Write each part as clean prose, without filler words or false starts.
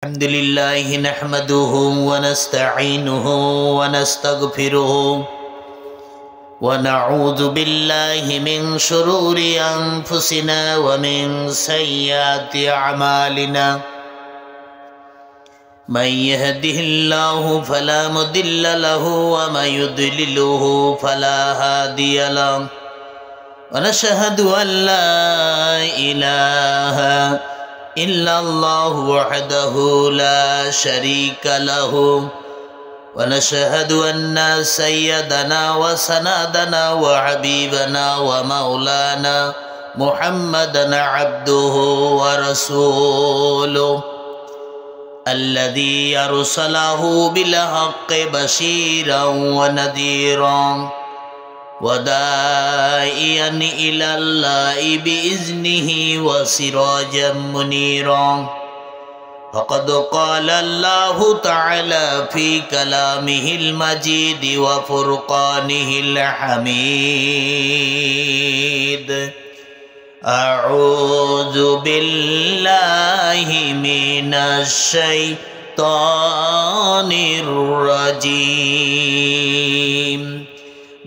الحمد لله نحمده ونستعينه ونستغفره ونعوذ بالله من شرور أنفسنا ومن سيئات أعمالنا من يهده الله فلا مضل له ومن يضلله فلا هادي له ونشهد أن لا إله إلا الله وحده لا شريك له ونشهد أن سيدنا وسندنا وحبيبنا ومولانا محمدا عبده ورسوله الذي أرسله بالحق بشيرا ونذيرا وداعيا إلى الله بإذنه وسراجا منيرا فقد قال الله تعالى في كلامه المجيد وفرقانه الحميد أعوذ بالله من الشيطان الرجيم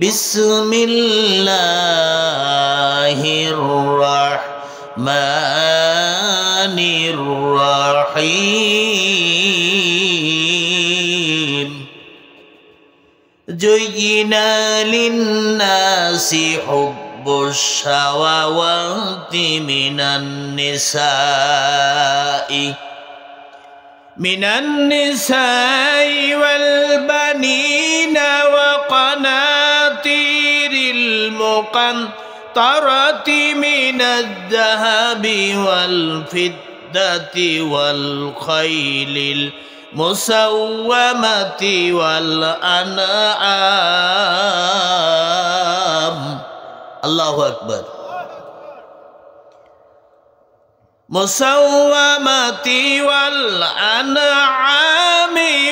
بسم الله الرحمن الرحيم زين للناس حب الشهوات من النساء والبنين وقناطير المقنطرة من الذهب والفضة والخيل المسومة والأنعام الله أكبر مسومة والأنعام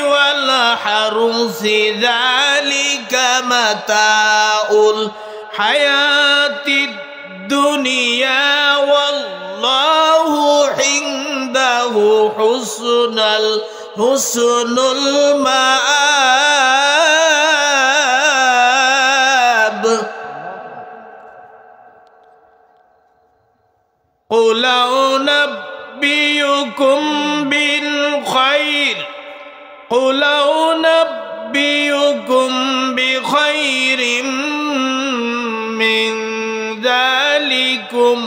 والحرث ذلك متاع الحياة الدنيا والله عنده حسن المآب قل أنبئكم بخير من ذلكم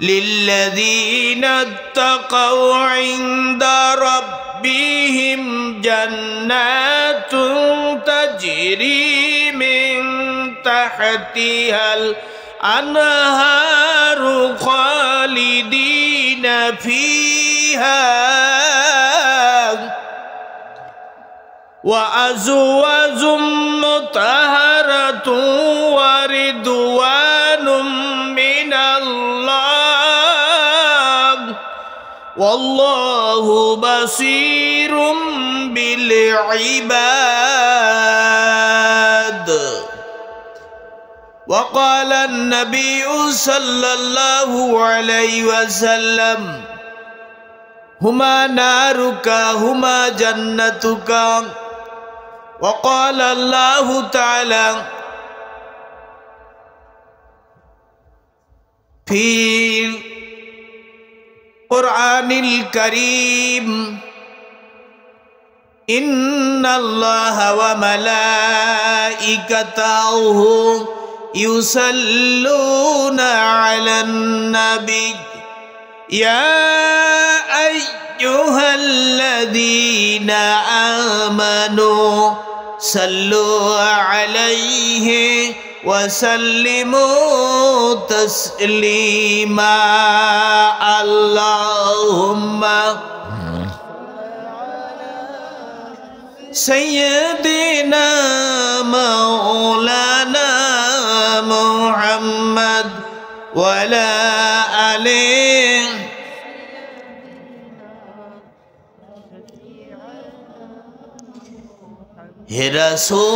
للذين اتقوا عند ربهم جنات تجري من تحتها الأنهار خالدين فيها وأزواج مطهرة ورضوان من الله والله بصير بالعباد وقال النبي صلى الله عليه وسلم هما نارك هما جنتك وقال الله تعالى في القرآن الكريم إن الله وملائكته يصلون على النبي يا أيها الذين آمنوا صلوا عليه وسلموا تسليما اللهم سيدنا مولانا محمد وعلى آله হে রাসূল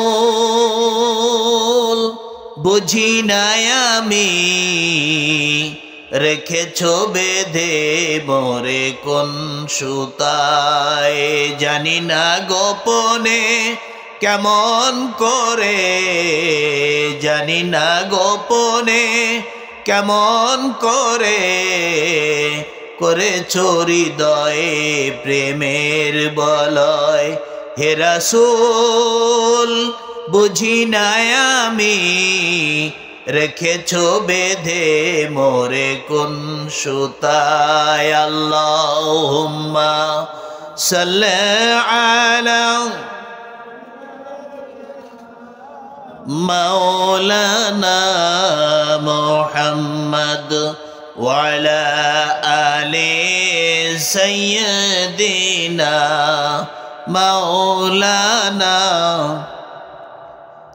বুঝি না আমি রেখেছ বেঁধে মোরে কোন সুতায়। জানি না গোপনে কেমন করে, জানি না গোপনে কেমন করে, করেছ হৃদয়ে প্রেমের বলয়। হে রাসূল বুঝি না আমি, রেখেছ বেঁধে মোরে কোন সুতায়। আল্লাহুম্মা সাল্লি আলা মাওলানা মুহাম্মদ ওয়া আলা আলি সাইয়্যিদিনা মাওলানা।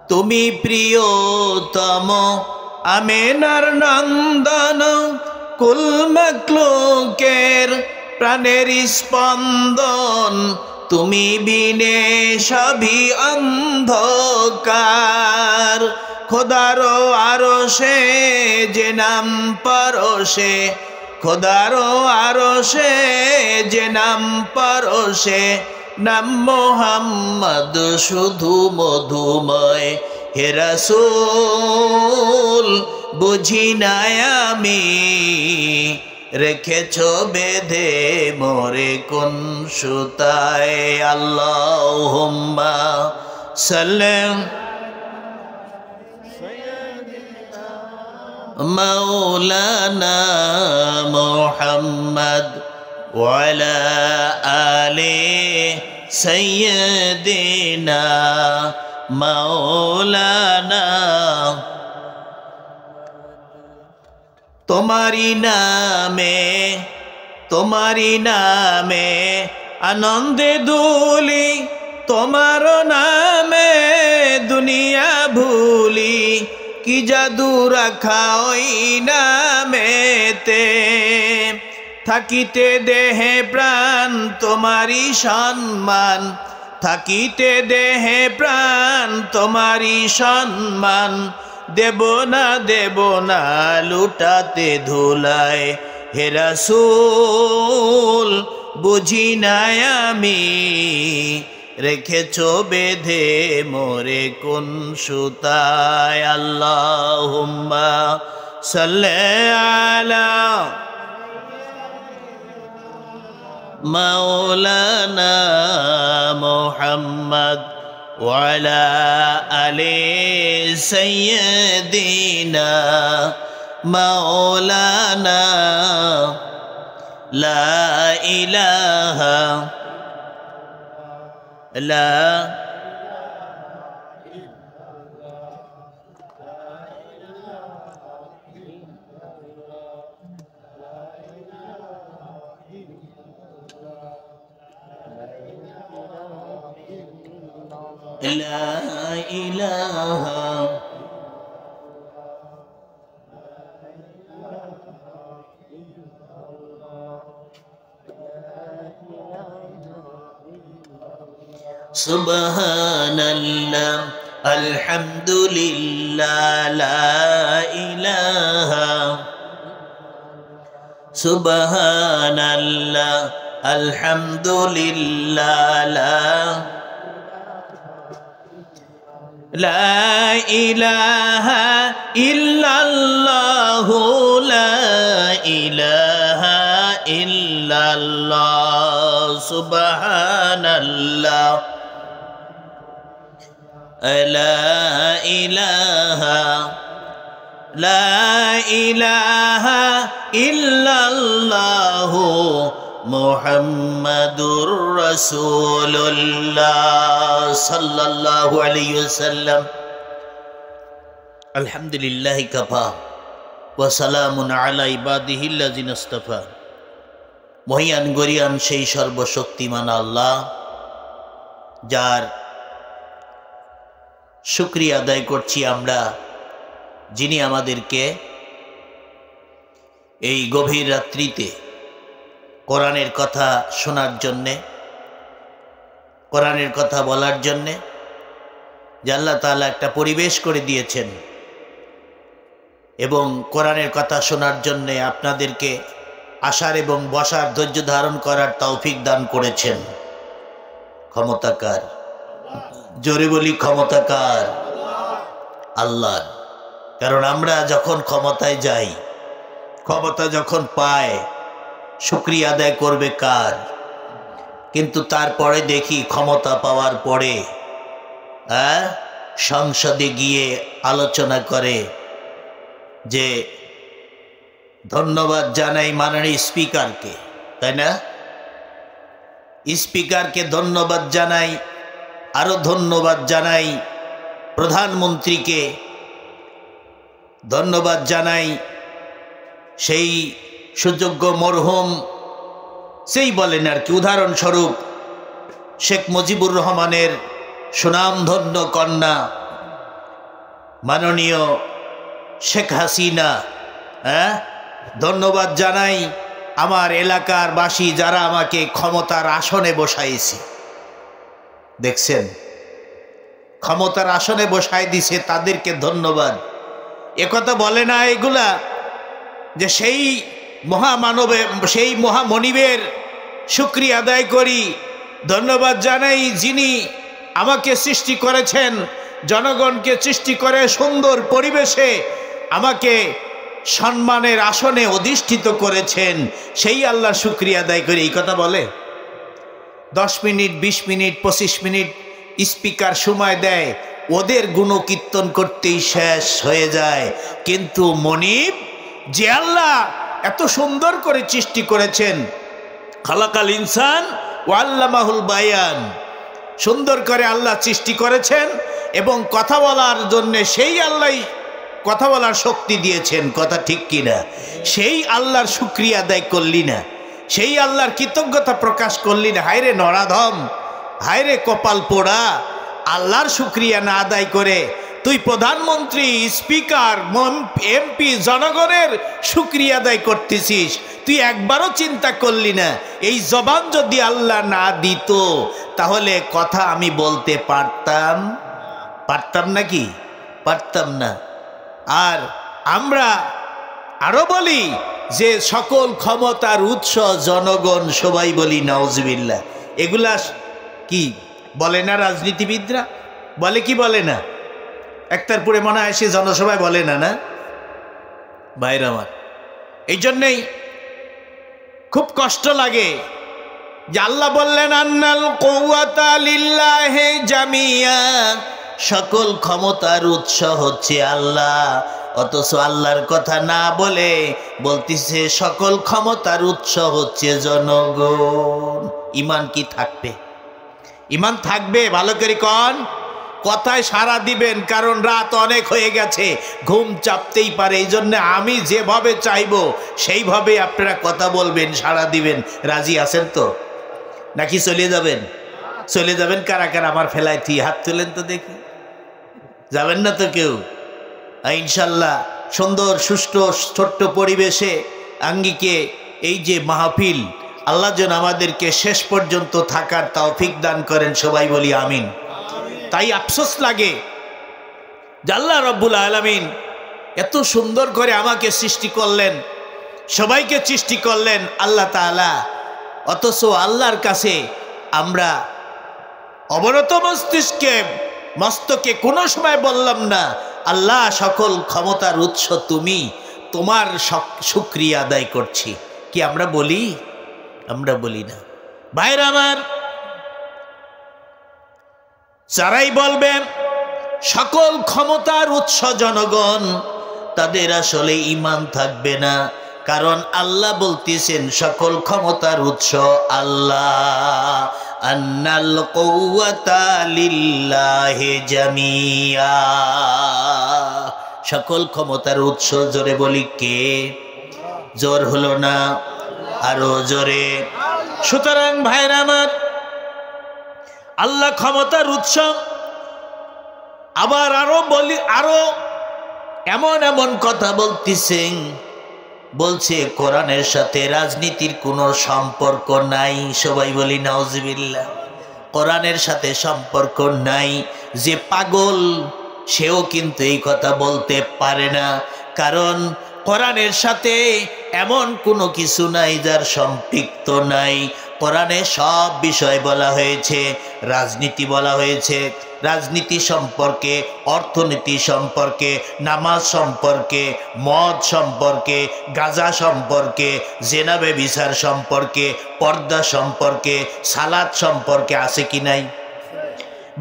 তুমি প্রিয়তম আমেনার নন্দন, কুল মাখলুকের প্রাণের স্পন্দন। তুমি বিনে সবই অন্ধকার। খোদারো আরশে যে নাম পরশে, খোদারো আরশে যে নাম পরশে, নাম মোহাম্মদ শুধু মধুময়। হে রাসূল বুঝি না আমি, রেখেছ বেঁধে মোরে কোন সুতায়। আল্লাহুম্মা সাল্লি মাওলানা মুহাম্মদ ওয়া আলা আলি সাইয়্যিদিনা মাওলানা। তোমারি নামে, তোমারি নামে আনন্দে দুলি, তোমার নামে দুনিয়া ভুলি। কি জাদু রাখা ওই নামেতে, থাকিতে দেহে প্রাণ তোমারি সম্মান, থাকিতে দেহে প্রাণ তোমারি সম্মান। দেব না লুটাতে ধুলায়। হে রাসূল বুঝি না আমি, রেখেছ বেঁধে মোরে কোন সুতায়। আল্লাহুম্মা সাল্লি আলা মাওলানা মুহাম্মদ ওয়া আলা আলি সাইয়্যিদিনা মাওলানা। লা ইলাহা লা لا إله سبحان الله الحمد لله لا إله سبحان الله الحمد لله لا إله إلا الله لا إله إلا الله سبحان الله لا إله إلا الله মুহাম্মাদুর রাসূলুল্লাহ সাল্লাল্লাহু আলাইহি ওয়াসাল্লাম। আলহামদুলিল্লাহি কাফা ওয়া সালামুন আলা ইবাদিহিল্লাযিনা ইসতাফা। মহিয়ান গরিয়ান সেই সর্বশক্তিমান আল্লাহ, যার শুকরিয়া আদায় করছি আমরা, যিনি আমাদেরকে এই গভীর রাত্রিতে কোরআনের কথা শোনার জন্যে, কোরআনের কথা বলার জন্যে যে আল্লাহ তাআলা একটা পরিবেশ করে দিয়েছেন। এবং কোরআনের কথা শোনার জন্য আপনাদেরকে আসার এবং বসার ধৈর্য ধারণ করার তৌফিক দান করেছেন। ক্ষমতা কার? জোরে বলি ক্ষমতা কার? আল্লাহ। কারণ আমরা যখন ক্ষমতায় যাই, ক্ষমতা যখন পায়, শুকরিয়া আদায় করবে কার? কিন্তু তারপরে দেখি ক্ষমতা পাওয়ার পরে সংসদে গিয়ে আলোচনা করে যে ধন্যবাদ জানাই মাননীয় স্পিকারকে, তাই না? স্পিকারকে ধন্যবাদ জানাই, আরো ধন্যবাদ জানাই প্রধানমন্ত্রীকে, ধন্যবাদ জানাই সেই সুযোগ্য মরহুম, সেই বলেন আর কি, উদাহরণস্বরূপ শেখ মুজিবুর রহমানের সুনামধন্য কন্যা মাননীয় শেখ হাসিনা। ধন্যবাদ জানাই আমার এলাকার বাসী যারা আমাকে ক্ষমতার আসনে বসাইছে। দেখছেন, ক্ষমতার আসনে বসাই দিছে, তাদেরকে ধন্যবাদ। একথা বলে না এগুলা যে সেই মহামানবে, সেই মহামনিবের শুকরিয়া আদায় করি, ধন্যবাদ জানাই যিনি আমাকে সৃষ্টি করেছেন, জনগণকে সৃষ্টি করে সুন্দর পরিবেশে আমাকে সম্মানের আসনে অধিষ্ঠিত করেছেন, সেই আল্লাহর শুকরিয়া আদায় করি। এই কথা বলে? 10 মিনিট 20 মিনিট 25 মিনিট স্পিকার সময় দেয়, ওদের গুণকীর্তন করতেই শেষ হয়ে যায়। কিন্তু মনিব যে আল্লাহ এত সুন্দর করে সৃষ্টি করেছেন, খালাকাল ইনসান ওয়া আল্লামাহুল বায়ান, সুন্দর করে আল্লাহ সৃষ্টি করেছেন এবং কথা বলার জন্য সেই আল্লাহই কথা বলার শক্তি দিয়েছেন। কথা ঠিক কিনা? সেই আল্লাহর শুকরিয়া আদায় করলি না, সেই আল্লাহর কৃতজ্ঞতা প্রকাশ করলি না। হায়রে নরাধম, হায়রে কপাল পোড়া, আল্লাহর শুকরিয়া না আদায় করে তুই প্রধানমন্ত্রী, স্পিকার, এমপি, জনগণের শুকরিয়া আদায় করতেছিস। তুই একবারও চিন্তা করলি না এই জবান যদি আল্লাহ না দিত তাহলে কথা আমি বলতে পারতাম? পারতাম নাকি? পারতাম না। আর আমরা আরো বলি যে সকল ক্ষমতার উৎস জনগণ, সবাই বলি নাউজুবিল্লাহ। এগুলা কি বলে না রাজনীতিবিদরা? বলে কি বলে না? একটারপুরে মনে হয় সে জনসভায় বলে না, না ভাইরা আমার। এই জন্যেই খুব কষ্ট লাগে যে আল্লাহ বললেন আন্নাল কুওয়াতা লিল্লাহি জামিয়া, সকল ক্ষমতার উৎস হচ্ছে আল্লাহ। অথচ আল্লাহর কথা না বলে বলতিছে সকল ক্ষমতার উৎস হচ্ছে জনগণ। ইমান কি থাকবে? ইমান থাকবে? ভালো করে কন, কথায় সাড়া দিবেন, কারণ রাত অনেক হয়ে গেছে, ঘুম চাপতেই পারে। এই জন্য আমি যেভাবে চাইবো সেইভাবে আপনারা কথা বলবেন, সাড়া দিবেন। রাজি আছেন তো? নাকি চলে যাবেন? চলে যাবেন কারা কারা? আমার ফেলায় হাত তুলেন তো দেখি। যাবেন না তো কেউ? ইনশাল্লাহ সুন্দর সুষ্ঠু ছোট্ট পরিবেশে আঙ্গিকে এই যে মাহফিল, আল্লাহ যেন আমাদেরকে শেষ পর্যন্ত থাকার তৌফিক দান করেন। সবাই বলি আমিন। তাই আফসোস লাগে যে আল্লাহ রাব্বুল আলামিন এত সুন্দর করে আমাকে সৃষ্টি করলেন, সবাইকে সৃষ্টি করলেন আল্লাহ তাআলা, অথচ আল্লাহর কাছে আমরা অবনত মস্তকে কোনো সময় বললাম না আল্লাহ সকল ক্ষমতার উৎস তুমি, তোমার শুকরিয়া আদায় করছি। কি আমরা বলি? আমরা বলি না। ভাইরা আমার, যারাই বলবেন সকল ক্ষমতার উৎস জনগণ, তাদের আসলে ঈমান থাকবে না। কারণ আল্লাহ বলতেছেন সকল ক্ষমতার উৎস আল্লাহ। আন্নাল কুওয়াতা লিল্লাহি জামিয়া, সকল ক্ষমতার উৎস। জোরে বলি কে? জোর হলো না, আরো জোরে। সুতরাং ভাইরা আমার, আল্লাহ ক্ষমতার উৎস। আবার আরো বলি, আরো এমন এমন কথা বলতেছেন, বলছে কোরআনের সাথে রাজনীতির কোনো সম্পর্ক নাই। সবাই বলি নাউজুবিল্লাহ। কোরআনের সাথে সম্পর্ক নাই। যে পাগল সেও কিন্তু এই কথা বলতে পারে না, কারণ কোরআনের সাথে এমন কোনো কিছু নাই যার সম্পৃক্ত নাই। কোরআনে সব বিষয় বলা হয়েছে, রাজনীতি বলা হয়েছে, রাজনীতি সম্পর্কে, অর্থনীতি সম্পর্কে, নামাজ সম্পর্কে, মদ সম্পর্কে, গাঁজা সম্পর্কে, জেনা ব্যভিচার সম্পর্কে, পর্দা সম্পর্কে, সালাত সম্পর্কে আছে কি নাই?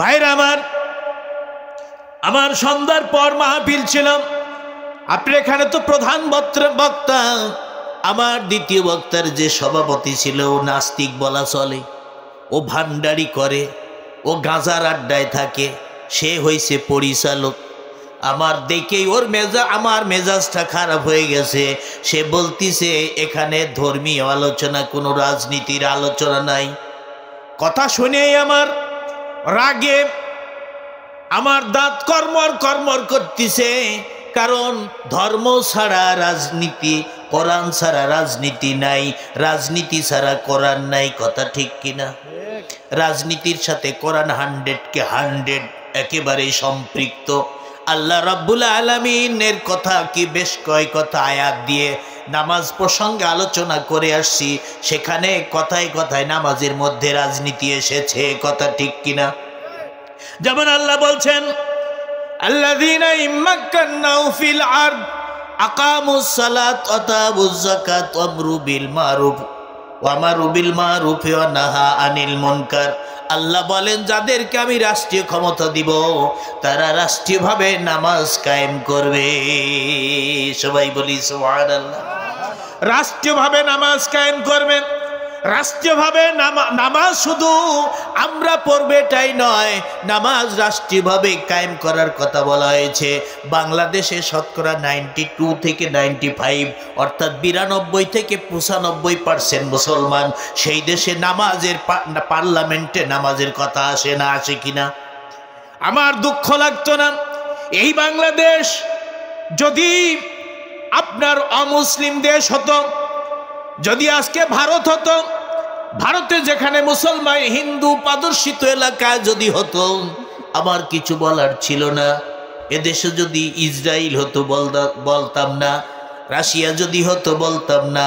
ভাইরা আমার সন্ধ্যার পর মাহফিল ছিলাম, আপনি এখানে তো প্রধান বক্তা। আমার দ্বিতীয় বক্তার যে সভাপতি ছিল ও নাস্তিক বলা চলে, ও ভান্ডারি করে, ও গাঁজার আড্ডায় থাকে, সে হইছে পরিচালক। আমার দেখেই আমার মেজাজটা খারাপ হয়ে গেছে। সে বলতিছে এখানে ধর্মীয় আলোচনা, কোনো রাজনীতির আলোচনা নাই। কথা শুনেই আমার রাগে আমার দাঁত কর্মর করতেছে, কারণ ধর্ম ছাড়া রাজনীতি, কোরআন ছাড়া রাজনীতি নাই, রাজনীতি ছাড়া কোরআন নাই। কথা ঠিক কিনা? রাজনীতির সাথে কোরআন 100 কে 100 একেবারে সম্পৃক্ত। আল্লাহ রাব্বুল আলামিনের কথা কি বেশ কয় কথা আয়াত দিয়ে নামাজ প্রসঙ্গে আলোচনা করে আসছি, সেখানে কথায় কথায় নামাজের মধ্যে রাজনীতি এসেছে। কথা ঠিক কিনা? যেমন আল্লাহ বলছেন, আল্লাযীনা ইম্মাক্কানাহু ফিল আরদ আকামুস সালাত ওয়া আতাবুজ যাকাত ওয়া আমরু বিল মারুফ ওয়া নাহা আনিল মুনকার। আল্লাহ বলেন, যাদেরকে আমি রাষ্ট্রীয় ক্ষমতা দিব তারা রাষ্ট্রীয়ভাবে নামাজ কায়েম করবে। সবাই বলি সুবহানাল্লাহ। রাষ্ট্রীয়ভাবে নামাজ কায়েম করবে। রাষ্ট্রীয়ভাবে নামাজ শুধু আমরা পড়বে এটাই নয়, নামাজ রাষ্ট্রীয়ভাবে কায়েম করার কথা বলা হয়েছে। বাংলাদেশে শতকরা 92 থেকে 95 অর্থাৎ 92 থেকে 95% মুসলমান। সেই দেশে নামাজের পার্লামেন্টে নামাজের কথা আসে না, আসে কিনা? আমার দুঃখ লাগতো না এই বাংলাদেশ যদি আপনার অমুসলিম দেশ হতো, যদি আজকে ভারত হতো, ভারতে যেখানে মুসলমান হিন্দু প্রদর্শিত এলাকা যদি হতো, আমার কিছু বলার ছিল না। এদেশে যদি ইসরায়েল হতো বলতাম না, রাশিয়া যদি হতো বলতাম না,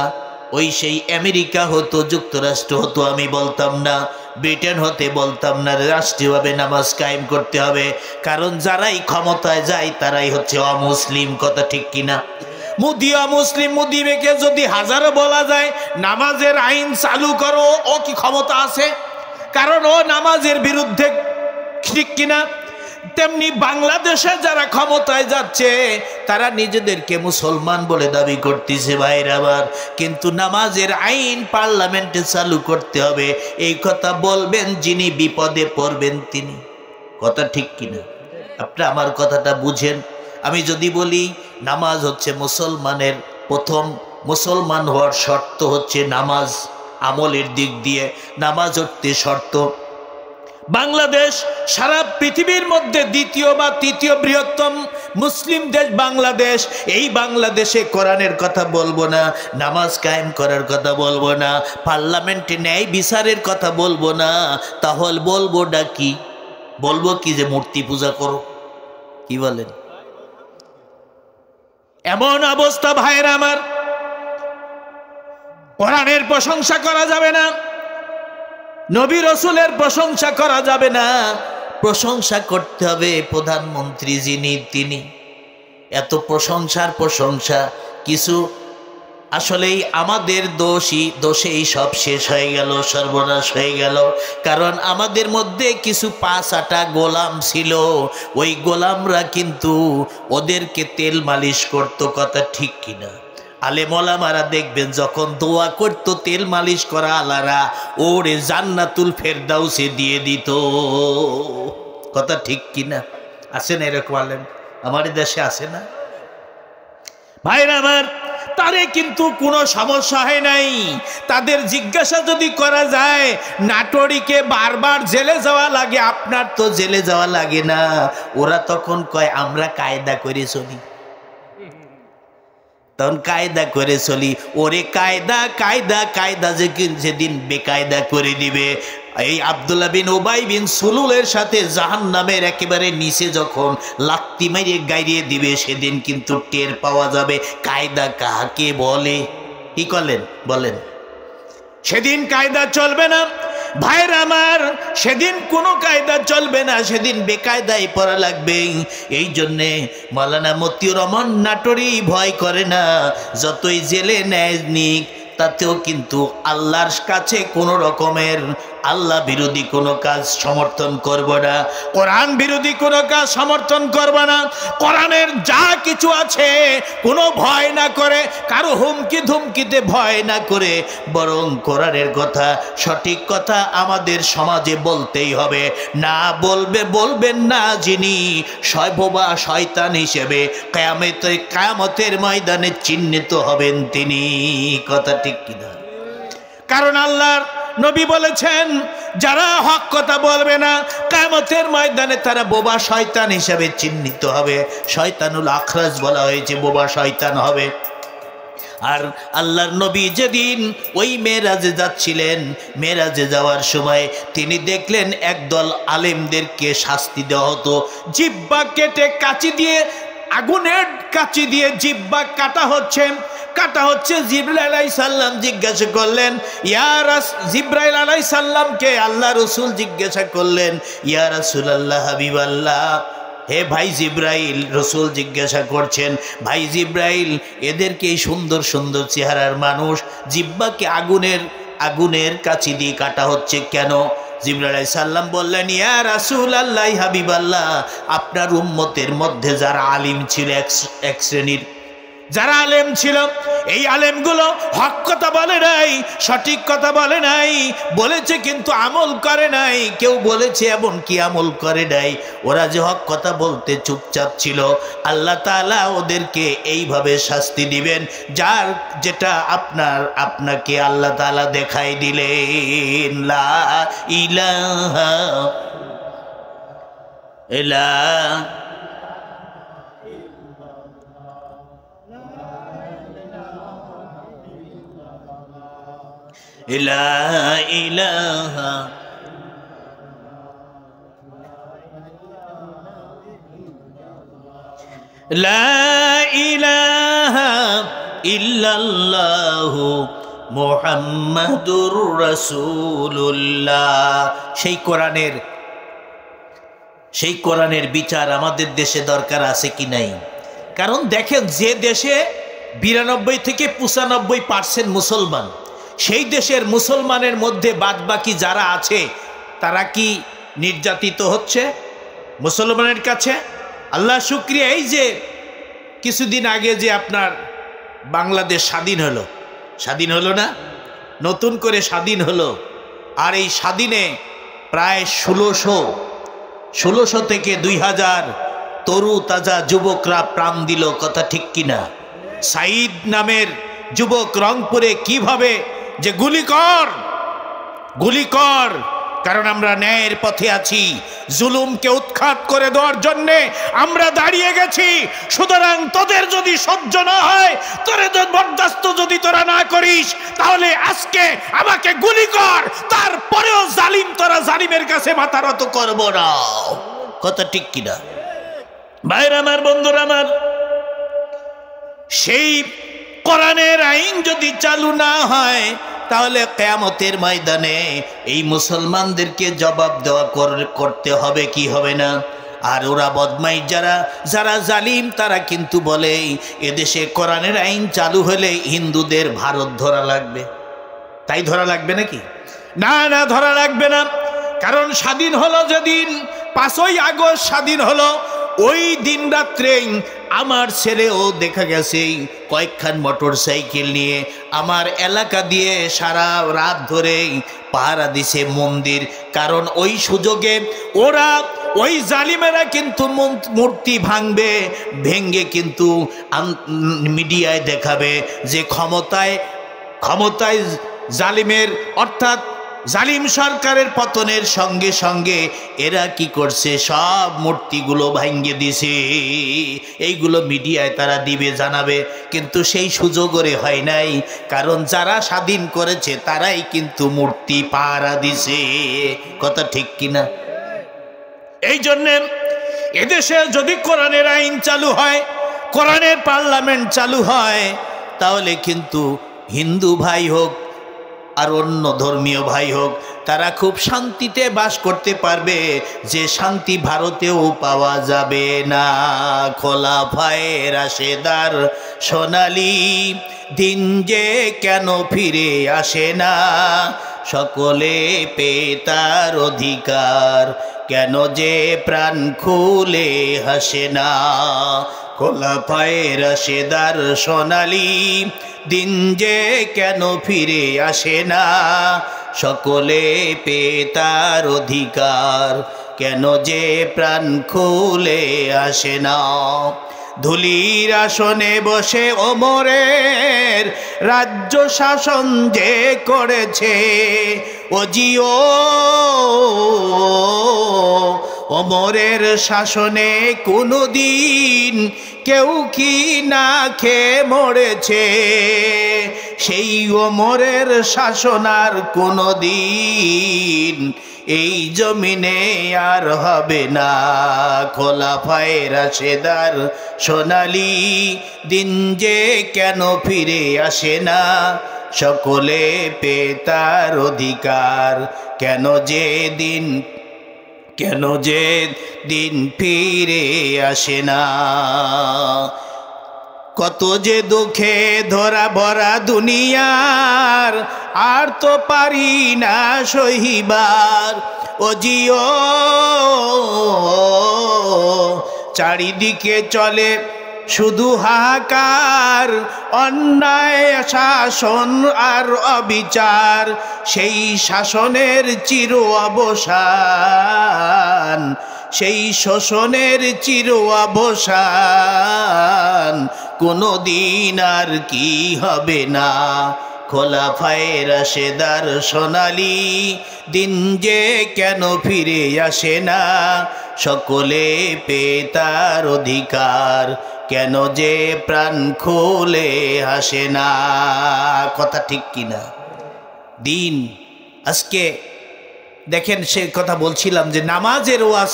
ওই সেই আমেরিকা হতো, যুক্তরাষ্ট্র হতো, আমি বলতাম না, ব্রিটেন হতে বলতাম না রাষ্ট্রীয়ভাবে নামাজ কায়েম করতে হবে। কারণ যারাই ক্ষমতায় যায় তারাই হচ্ছে অমুসলিম। কথা ঠিক কিনা? মোদি অমুসলিম, মোদিকে যদি হাজারো বলা যায় নামাজের আইন চালু করো, ও কি ক্ষমতা আছে? কারণ ও নামাজের বিরুদ্ধে। ঠিক কিনা? তেমনি বাংলাদেশে যারা ক্ষমতায় যাচ্ছে তারা নিজেদেরকে মুসলমান বলে দাবি করতেছে ভাইরা আবার, কিন্তু নামাজের আইন পার্লামেন্টে চালু করতে হবে এই কথা বলবেন যিনি বিপদে পড়বেন তিনি। কথা ঠিক কিনা? আপনি আমার কথাটা বুঝেন। আমি যদি বলি নামাজ হচ্ছে মুসলমানের প্রথম, মুসলমান হওয়ার শর্ত হচ্ছে নামাজ, আমলের দিক দিয়ে নামাজ হচ্ছে শর্ত। বাংলাদেশ সারা পৃথিবীর মধ্যে দ্বিতীয় বা তৃতীয় বৃহত্তম মুসলিম দেশ বাংলাদেশ। এই বাংলাদেশে কোরআনের কথা বলবো না, নামাজ কায়েম করার কথা বলবো না, পার্লামেন্টে ন্যায় বিচারের কথা বলবো না, তাহলে বলবোটা কি? বলবো কি যে মূর্তি পূজা করো? কি বলেন? এমন অবস্থা ভাইরা আমার, কোরআনের প্রশংসা করা যাবে না, নবী রাসূলের প্রশংসা করা যাবে না, প্রশংসা করতে হবে প্রধানমন্ত্রী যিনি তিনি। এত প্রশংসার প্রশংসা কিছু আসলেই আমাদের দোষেই সব শেষ হয়ে গেল, সর্বনাশ হয়ে গেল। কারণ আমাদের মধ্যে কিছু পাঁচআটা গোলাম ছিল, ওই গোলামরা কিন্তু ওদেরকে তেল মালিশ করতো। কথা ঠিক কিনা? আলেম ওলামারা দেখবেন যখন দোয়া করতো তেল মালিশ করা আলারা ওরে জান্নাতুল ফেরদাউসে দিয়ে দিত। কথা ঠিক কিনা? আছে না এরকম আলেম? আমাদের দেশে আছে না ভাইরা আমার? তারে কিন্তু কোনো সমস্যা হয় নাই। তাদের জিজ্ঞাসা যদি করা যায় নাটোরিকে বারবার জেলে যাওয়া লাগে, আপনার তো জেলে যাওয়া লাগে না, ওরা তখন কয় আমরা কায়দা করে চলি। তখন কায়দা করে চলি। ওরে কায়দা কায়দা কায়দা যেদিন বেকায়দা করে দিবে এই আব্দুল্লাহ বিন উবাই বিন সুলুলের সাথে জাহান্নামের একেবারে নিচে যখন লাত্তি মারিয়ে গাইরিয়ে দিবে, সেদিন কিন্তু টের পাওয়া যাবে কায়দা কাকে বলে। কি করলেন বলেন? সেদিন কায়দা চলবে না ভাইয়ের আমার, সেদিন কোনো কায়দা চলবে না, সেদিন বেকায়দায় পড়া লাগবে। এই জন্যে মাওলানা মতিউর রহমান নাটোরি ভয় করে না, যতই জেলে নেয় নিক তাতেও কিন্তু আল্লাহর কাছে কোনো রকমের আল্লাহ বিরোধী কোনো কাজ সমর্থন করব না, কোরআন বিরোধী কোনো কাজ সমর্থন করব না। কোরআনের যা কিছু আছে কোনো ভয় না করে, কারো হুমকি ধুমকিতে ভয় না করে, বরং কোরআনের কথা, সঠিক কথা আমাদের সমাজে বলতেই হবে। না বলবেন না যিনি বোবা শয়তান হিসেবে কিয়ামতের ময়দানে চিহ্নিত হবেন তিনি। কথা ঠিক কিনা? কারণ আল্লাহর নবী বলেছেন যারা হক কথা বলবে না কিয়ামতের ময়দানে তারা বোবা শয়তান হিসেবে চিহ্নিত হবে। শয়তানুল আখরাজ বলা হয়েছে, বোবা শয়তান হবে। আর আল্লাহর নবী যেদিন ওই মেরাজে যাচ্ছিলেন, মেরাজে যাওয়ার সময় তিনি দেখলেন একদল আলেমদেরকে শাস্তি দেওয়া হতো, জিহ্বা কেটে কাঁচি দিয়ে, আগুনের কাঁচি দিয়ে জিহ্বা কাটা হচ্ছে। জিবরাইল আলাইহিস সালাম জিজ্ঞাসা করলেন, জিবরাইল আলাইহিস সালামকে আল্লাহ রাসূল জিজ্ঞাসা করলেন, ইয়া রাসূলুল্লাহ হাবিবাল্লাহ, হে ভাই জিবরাইল, রাসূল জিজ্ঞাসা করছেন, ভাই জিবরাইল, এদেরকে এই সুন্দর সুন্দর চেহারার মানুষ জিহ্বাকে আগুনের কাঁচি দিয়ে কাটা হচ্ছে কেন? জিবরাইল আলাইহিস সালাম বললেন, ইয়া রাসূলুল্লাহ হাবিবাল্লাহ, আপনার উম্মতের মধ্যে যারা আলিম ছিল, এক শ্রেণীর যারা আলেম ছিল, এই আলেমগুলো হক কথা বলে নাই, সঠিক কথা বলে নাই, বলেছে কিন্তু আমল করে নাই। কেউ বলেছে এমন কি আমল করে নাই। ওরা যে হক কথা বলতে চুপচাপ ছিল, আল্লাহ তাআলা ওদেরকে এইভাবে শাস্তি দিবেন, যেটা আপনাকে আল্লাহ তাআলা দেখাই দিলেন। লা ইলাহা ইল্লাল্লাহ লা ইলাহা ইল্লাল্লাহু মুহাম্মাদুর রাসূলুল্লাহ। সেই কোরআনের বিচার আমাদের দেশে দরকার আছে কি নাই? কারণ দেখেন, যে দেশে 92 থেকে 95% মুসলমান, সেই দেশের মুসলমানের মধ্যে বাদবাকি যারা আছে তারা কি নির্যাতিত হচ্ছে মুসলমানের কাছে? আল্লাহ শুকরিয়া, এই যে কিছুদিন আগে যে আপনার বাংলাদেশ স্বাধীন হলো না, নতুন করে স্বাধীন হলো। আর এই স্বাধীনে প্রায় 1600 থেকে 2000 তরু তাজা যুবকরা প্রাণ দিল। কথা ঠিক কিনা? সাইদ নামের যুবক রংপুরে কিভাবে যে গুলি কর, কারণ আমরা ন্যায়ের পথে আছি, জুলুমকে উৎখাত করে দেওয়ার জন্য আমরা দাঁড়িয়ে গেছি। সুতরাং তোদের যদি সহ্য না হয়, তোদের বরদাস্ত যদি তোরা না করিস, তাহলে আজকে আমাকে গুলি কর, তারপরেও তোরা জালিমের কাছে মাথা নত করব না। কথা ঠিক কিনা? ভাইরা আমার, বন্ধুরা আমার, সেই কোরআনের আইন যদি চালু না হয়, তাহলে কিয়ামতের ময়দানে এই মুসলমানদেরকে জবাব দেওয়া করতে হবে কি হবে না? আর ওরা বদমাইশ যারা জালিম, তারা কিন্তু বলে এদেশে কোরআনের আইন চালু হলে হিন্দুদের ভারত ধরা লাগবে। তাই ধরা লাগবে নাকি? না, ধরা লাগবে না। কারণ স্বাধীন হলো যেদিন, 5ই আগস্ট স্বাধীন হলো, ওই দিন রাত্রে আমার ছেলেও দেখা গেছে কয়েকখান মোটর সাইকেল নিয়ে আমার এলাকা দিয়ে সারা রাত ধরে পাহারা দিছে মন্দির। কারণ ওই সুযোগে ওই জালিমেরা কিন্তু মূর্তি ভেঙ্গে কিন্তু মিডিয়ায় দেখাবে যে ক্ষমতায় জালিমের, অর্থাৎ জালিম সরকারের পতনের সঙ্গে সঙ্গে এরা কি করছে, সব মূর্তিগুলো ভাঙ্গে দিছে। এইগুলো মিডিয়ায় তারা দিবে, জানাবে, কিন্তু সেই সুযোগ ওরে হয় নাই, কারণ যারা স্বাধীন করেছে তারাই কিন্তু মূর্তি পাহারা দিছে। কথা ঠিক কিনা? এই জন্যে এদেশে যদি কোরআনের আইন চালু হয়, কোরআনের পার্লামেন্ট চালু হয়, তাহলে কিন্তু হিন্দু ভাই হোক আর অন্য ধর্মীয় ভাই হোক, তারা খুব শান্তিতে বাস করতে পারবে, যে শান্তি ভারতেও পাওয়া যাবে না। খোলাফায়ে রাশেদার সোনালি দিন যে কেন ফিরে আসে না, সকলে পেয়ে তার অধিকার, কেন যে প্রাণ খুলে হাসে না। খোলাফায়ে রাশেদার সোনালি দিন যে কেন ফিরে আসে না, সকলে পেয়ে তার অধিকার, কেন যে প্রাণ খুলে আসে না। ধুলির আসনে বসে ওমরের রাজ্য শাসন যে করেছে, ওজিও ওমরের শাসনে কোনদিন কেউ কি না খেয়ে মরেছে, সেই ওমরের শাসন আর কোনদিন এই জমিনে আর হবে না। খোলাফায়ে রাশেদার সোনালি দিন যে কেন ফিরে আসে না, সকলে পেয়ে তার অধিকার, কেন যে দিন ফিরে আসে না। কত যে দুঃখে ধরা ভরা দুনিয়ার, আর তো পারি না সহিবার, ও জিও চারিদিকে চলে শুধু হাহাকার, অন্যায় শাসন আর অবিচার, সেই শাসনের চির অবসান, সেই শোষণের চির অবসান, কোনো দিন আর কি হবে না। খোলাফায়ে রাশেদার সোনালি দিন যে কেন ফিরে আসে না, সকলে পেয়ে তার অধিকার, কেন যে প্রাণ খুলে হাসে না। কথা ঠিক কিনা? দিন আজকে দেখেন, সে কথা বলছিলাম যে নামাজের ওয়াজ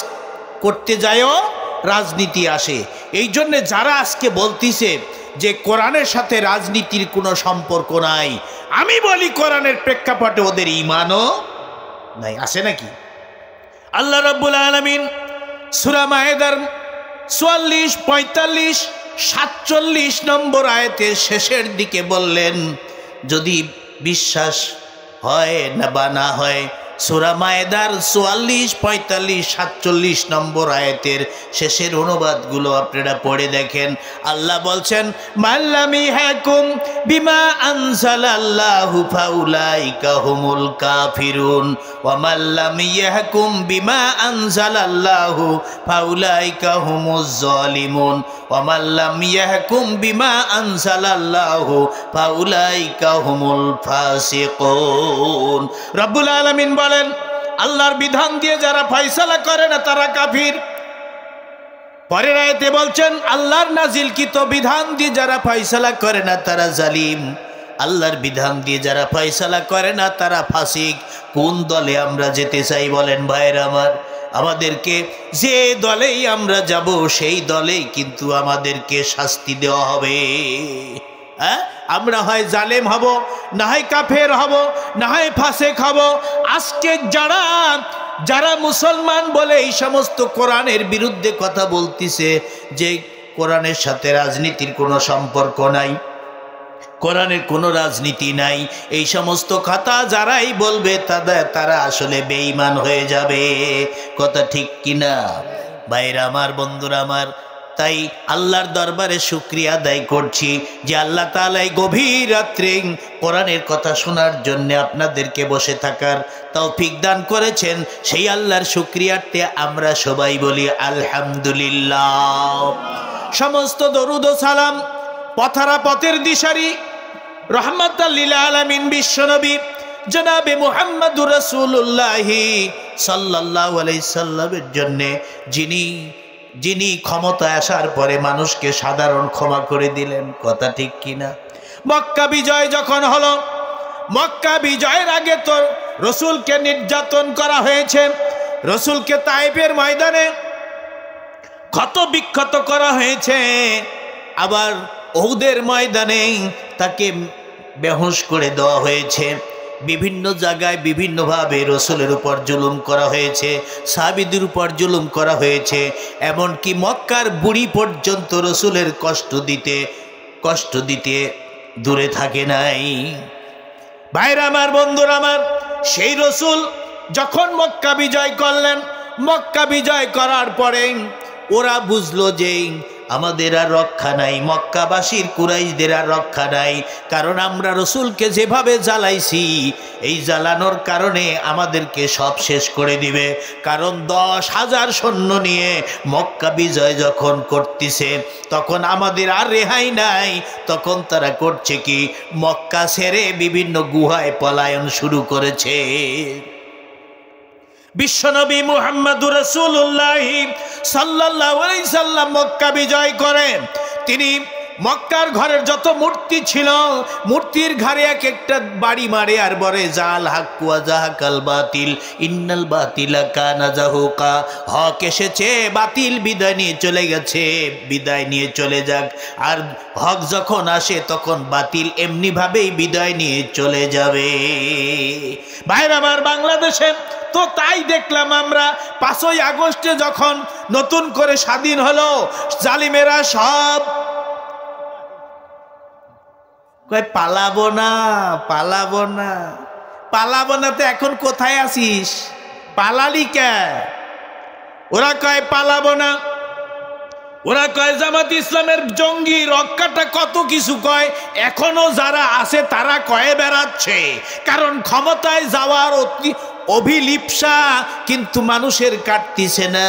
করতে যায়ও রাজনীতি আসে। এই জন্যে যারা আজকে বলতিছে যে কোরআনের সাথে রাজনীতির কোনো সম্পর্ক নাই, আমি বলি কোরআনের প্রেক্ষাপটে ওদের ঈমানও নাই। আছে নাকি? আল্লাহ রাব্বুল আলামিন সূরা মায়েদার ৪৪, ৪৫, ৪৭ নম্বর আয়াতের শেষের দিকে বললেন, যদি বিশ্বাস হয় না বা না হয়, সূরা মায়েদার ৪৪, ৪৫, ৪৭ নম্বর আয়াতের শেষের অনুবাদগুলো আপনারা পড়ে দেখেন। আল্লাহ বলছেন, মাল্লামি হাকুম বিমা আনজালাল্লাহু ফাউলাইকা হুমুল কাফিরুন ওয়া মাল্লামি ইয়াহকুম বিমা আনজালাল্লাহু ফাউলাইকা হুমুজ জালিমুন ওয়া মাল্লামি ইয়াহকুম বিমা আনজালাল্লাহু ফাউলাইকা হুমুল ফাসিকুন। রব্বুল আলামিন বলেন, আল্লাহর বিধান দিয়ে যারা ফয়সালা করে না তারা কাফির। পরের আয়াতে বলছেন, আল্লাহর নাজিলকৃত বিধান দিয়ে যারা ফয়সালা করে না তারা জালিম। আল্লাহর বিধান দিয়ে যারা ফয়সালা করে না তারা ফাসিক। কোন দলে আমরা যেতে চাই বলেন ভাইয়ের আমার? আমাদেরকে যে দলেই আমরা যাব সেই দলেই কিন্তু আমাদেরকে শাস্তি দেওয়া হবে। আমরা হয় জালেম হব, না হয় কাফের হব, না হয় ফাসেক হব। আজকে যারা মুসলমান বলে এই সমস্ত কোরআনের বিরুদ্ধে কথা বলতিছে, যে কোরআনের সাথে রাজনীতির কোনো সম্পর্ক নাই, কোরআনের কোনো রাজনীতি নাই, এই সমস্ত কথা যারাই বলবে তারা আসলে বেঈমান হয়ে যাবে। কথা ঠিক কিনা ভাইরা আমার, বন্ধুরা আমার? তাই আল্লাহর দরবারে শুকরিয়া আদায় করছি যে আল্লাহ তাআলা এই গভীর রাত্রে কোরআনের কথা শোনার জন্য আপনাদেরকে বসে থাকার তৌফিক দান করেছেন। সেই আল্লাহর শুকরিয়াতে আমরা সবাই বলি আলহামদুলিল্লাহ। সমস্ত দরুদ ও সালাম পথের দিশারি রহমাতাল লিল আলামিন বিশ্বনবী জনাবে মুহাম্মদুর রাসূলুল্লাহ সাল্লাল্লাহু আলাইহি সাল্লামের জন্য যিনি ক্ষমতায় আসার পরে মানুষকে সাধারণ ক্ষমা করে দিলেন। কথা ঠিক কিনা? মক্কা বিজয় যখন হলো, মক্কা বিজয়ের আগে তো রসুলকে নির্যাতন করা হয়েছে, রসুলকে তাইফের ময়দানে ক্ষত বিক্ষত করা হয়েছে, আবার উহুদের ময়দানে তাকে বেহুশ করে দেওয়া হয়েছে, বিভিন্ন জায়গায় বিভিন্নভাবে রসুলের উপর জুলুম করা হয়েছে, সাহাবীদের উপর জুলুম করা হয়েছে, এমনকি মক্কার বুড়ি পর্যন্ত রসুলের কষ্ট দিতে দূরে থাকে নাই। ভাইরা আমার, বন্ধুরা আমার, সেই রসুল যখন মক্কা বিজয় করলেন, মক্কা বিজয় করার পরে ওরা বুঝলো যে আমাদের আর রক্ষা নাই, মক্কাবাসীর কুরাইশদের আর রক্ষা নাই, কারণ আমরা রসুলকে যেভাবে জ্বালাইছি এই জ্বালানোর কারণে আমাদেরকে সব শেষ করে দিবে। কারণ 10,000 সৈন্য নিয়ে মক্কা বিজয় যখন করতেছে তখন আমাদের আর রেহাই নাই। তখন তারা করছে কি, মক্কা ছেড়ে বিভিন্ন গুহায় পলায়ন শুরু করেছে। বিশ্বনবী মুহাম্মদুর রাসূলুল্লাহ সাল্লাল্লাহু আলাইহি সাল্লাম মক্কা বিজয় করেন। তিনি মক্কার ঘরের যত মূর্তি ছিল, মূর্তির ঘরে এক একটা বাড়ি মারে আর বলে জাল হাক্কু ওয়া জাহাকাল বাতিল ইন্নাল বাতিলা কানা জাহুকা। হক এসেছে, বাতিল বিদায় নিয়ে চলে গেছে, বিদায় নিয়ে চলে যাক। আর হক যখন আসে তখন বাতিল এমনি ভাবেই বিদায় নিয়ে চলে যাবে। ভাইরা আমার, বাংলাদেশে তো তাই দেখলাম আমরা। 5ই আগস্টে যখন নতুন করে স্বাধীন হলো, জালিমেরা সব কয় পালাবো না, পালাবো না, পালাবো না। তো এখন কোথায় আছিস? পালালি কে? ওরা কয় পালাবো না, ওরা কয় জামাত ইসলামের জঙ্গি রক্ষাটা কত কিছু কয়। এখনো যারা আছে তারা কয়ে বেড়াচ্ছে, কারণ ক্ষমতায় যাওয়ার অভিলিপ্সা কিন্তু মানুষের কাটতিছে না,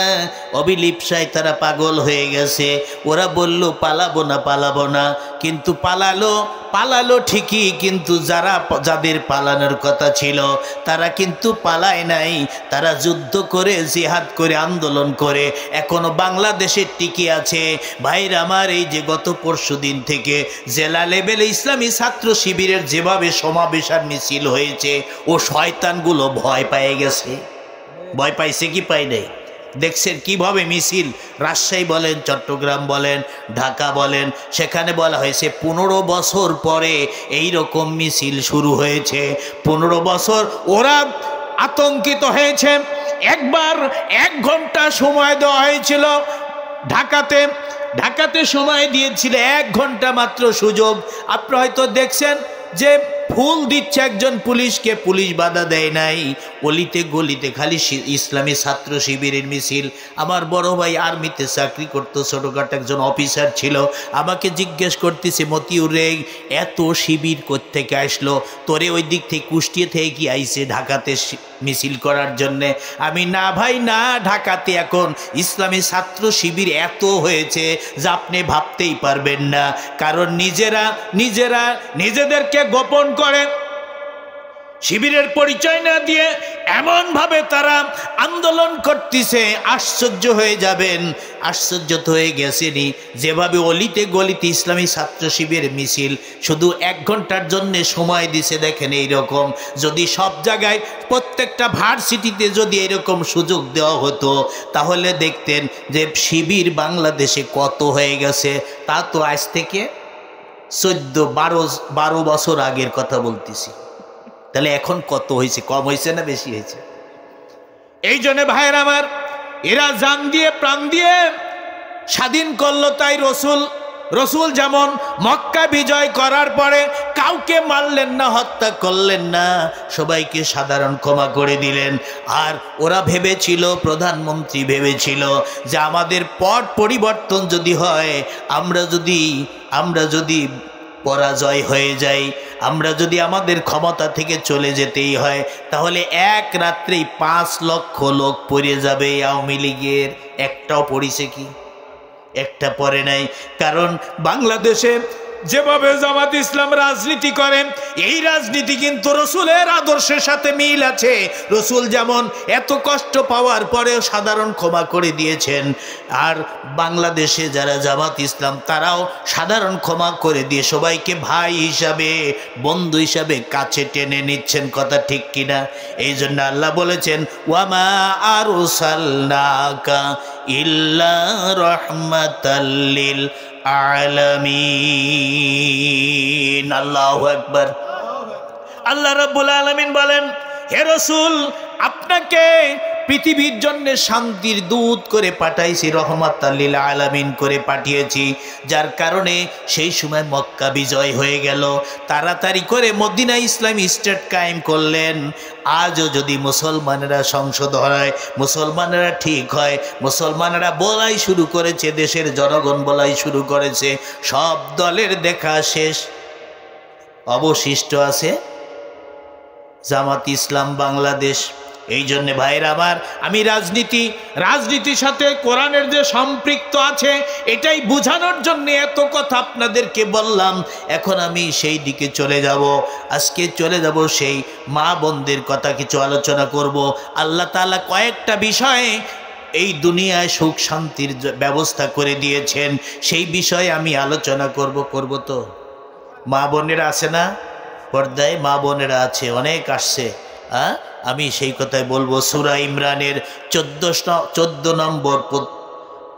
অভিলিপ্সায় তারা পাগল হয়ে গেছে। ওরা বলল পালাবো না, পালাবো না, কিন্তু পালালো ঠিকই, কিন্তু যাদের পালানোর কথা ছিল তারা কিন্তু পালায় নাই। তারা যুদ্ধ করে, জিহাদ করে, আন্দোলন করে এখনো বাংলাদেশে টিকে আছে। ভাইরা আমার, এই যে গত পরশুদিন থেকে জেলা লেভেলে ইসলামী ছাত্র শিবিরের যেভাবে সমাবেশ আর মিছিল হয়েছে, ও শয়তানগুলো ভয় পেয়ে গেছে। ভয় পাইছে কি পাই নাই? দেখছেন কিভাবে মিছিল, রাজশাহী বলেন, চট্টগ্রাম বলেন, ঢাকা বলেন, সেখানে বলা হয়েছে 15 বছর পরে এই রকম মিছিল শুরু হয়েছে। 15 বছর ওরা আতঙ্কিত হয়েছে। একবার 1 ঘন্টা সময় দেওয়া হয়েছিল ঢাকাতে সময় দিয়েছিল 1 ঘন্টা মাত্র সুযোগ। আপনি হয়তো দেখছেন যে ফুল দিচ্ছে একজন পুলিশকে, পুলিশ বাধা দেয় নাই। অলিতে গলিতে খালি ইসলামী ছাত্র শিবিরের মিছিল। আমার বড় ভাই আর্মিতে চাকরি করতো, ছোটখাটো একজন অফিসার ছিল, আমাকে জিজ্ঞেস করতেছে, মতিউর রে এত শিবির কোত্থেকে আসলো? তোরে ওই দিক থেকে কুষ্টিয়া থেকে কি আইছে ঢাকাতে মিছিল করার জন্যে? আমি না ভাই না, ঢাকাতে এখন ইসলামী ছাত্র শিবির এত হয়েছে যা আপনি ভাবতেই পারবেন না। কারণ নিজেদেরকে গোপন করে, শিবিরের পরিচয় না দিয়ে এমন ভাবে তারা আন্দোলন করতেছে, আশ্চর্য হয়ে যাবেন। আশ্চর্য তো হয়ে গেছেনি, যেভাবে অলিতে গলিতে ইসলামী ছাত্র শিবিরের মিছিল শুধু 1 ঘন্টার জন্য সময় দিছে। দেখেন, এইরকম যদি সব জায়গায় প্রত্যেকটা ভার্সিটিতে যদি এরকম সুযোগ দেওয়া হতো, তাহলে দেখতেন যে শিবির বাংলাদেশে কত হয়ে গেছে। তা তো আজ থেকে 14-12 বছর আগের কথা বলতেছি। তাহলে এখন কত হয়েছে? কম হয়েছে না বেশি হয়েছে? এই জন্য ভাইয়ের আমার, এরা জান দিয়ে প্রাণ দিয়ে স্বাধীন করলো। তাই রসুল যেমন মক্কা বিজয় করার পরে কাউকে মারলেন না, হত্যা করলেন না, সবাইকে সাধারণ ক্ষমা করে দিলেন। আর ওরা ভেবেছিল, প্রধানমন্ত্রী ভেবেছিল যে আমাদের পট পরিবর্তন যদি হয়, আমরা যদি পরাজয় হয়ে যাই, আমরা যদি আমাদের ক্ষমতা থেকে চলে যেতেই হয়, তাহলে এক রাত্রেই 5 লক্ষ লোক পড়ে যাবে। আওয়ামী লীগের একটাও পড়িছে কি? একটা পড়ে নাই। কারণ বাংলাদেশে যেভাবে জামাত ইসলাম রাজনীতি করেন, এই রাজনীতি কিন্তু রসুলের আদর্শের সাথে মিল আছে। রসুল যেমন এত কষ্ট পাওয়ার পরেও সাধারণ ক্ষমা করে দিয়েছেন, আর বাংলাদেশে যারা জামাত ইসলাম তারাও সাধারণ ক্ষমা করে দিয়ে সবাইকে ভাই হিসাবে, বন্ধু হিসাবে কাছে টেনে নিচ্ছেন। কথা ঠিক কিনা? এই জন্য আল্লাহ বলেছেন, ওয়ামা আরসালনাকা ইল্লা রাহমাতাল লিল আলামিন। আল্লাহু আকবার। আল্লাহ রাব্বুল আলামিন বলেন, হে রাসূল, আপনাকে পৃথিবীর জন্য শান্তির দূত করে পাঠাইছি, রহমাতাল লিল আলামিন করে পাঠিয়েছি, যার কারণে সেই সময় মক্কা বিজয় হয়ে গেল, তাড়াতাড়ি করে মদিনা ইসলামী স্টেট কায়েম করলেন। আজও যদি মুসলমানেরা সংসদ হয়, মুসলমানেরা ঠিক হয়, মুসলমানেরা বলাই শুরু করেছে, দেশের জনগণ বলাই শুরু করেছে, সব দলের দেখা শেষ, অবশিষ্ট আছে জামাত ইসলাম বাংলাদেশ। এই জন্য ভাইরা আমার, আমি রাজনীতির সাথে কোরআনের যে সম্পৃক্ত আছে এটাই বোঝানোর জন্য এত কথা আপনাদেরকে বললাম। এখন আমি সেই দিকে চলে যাব। আজকে চলে যাব সেই মা বোনদের কথা কিছু আলোচনা করব। আল্লাহ তাআলা কয়েকটা বিষয়ে এই দুনিয়ায় সুখ শান্তির ব্যবস্থা করে দিয়েছেন, সেই বিষয়ে আমি আলোচনা করব তো। মা বোনেরা আছে না পর্দায়? মা বোনেরা আছে, অনেক আসছে। আমি সেই কথাই বলবো। সূরা ইমরানের 14 নম্বর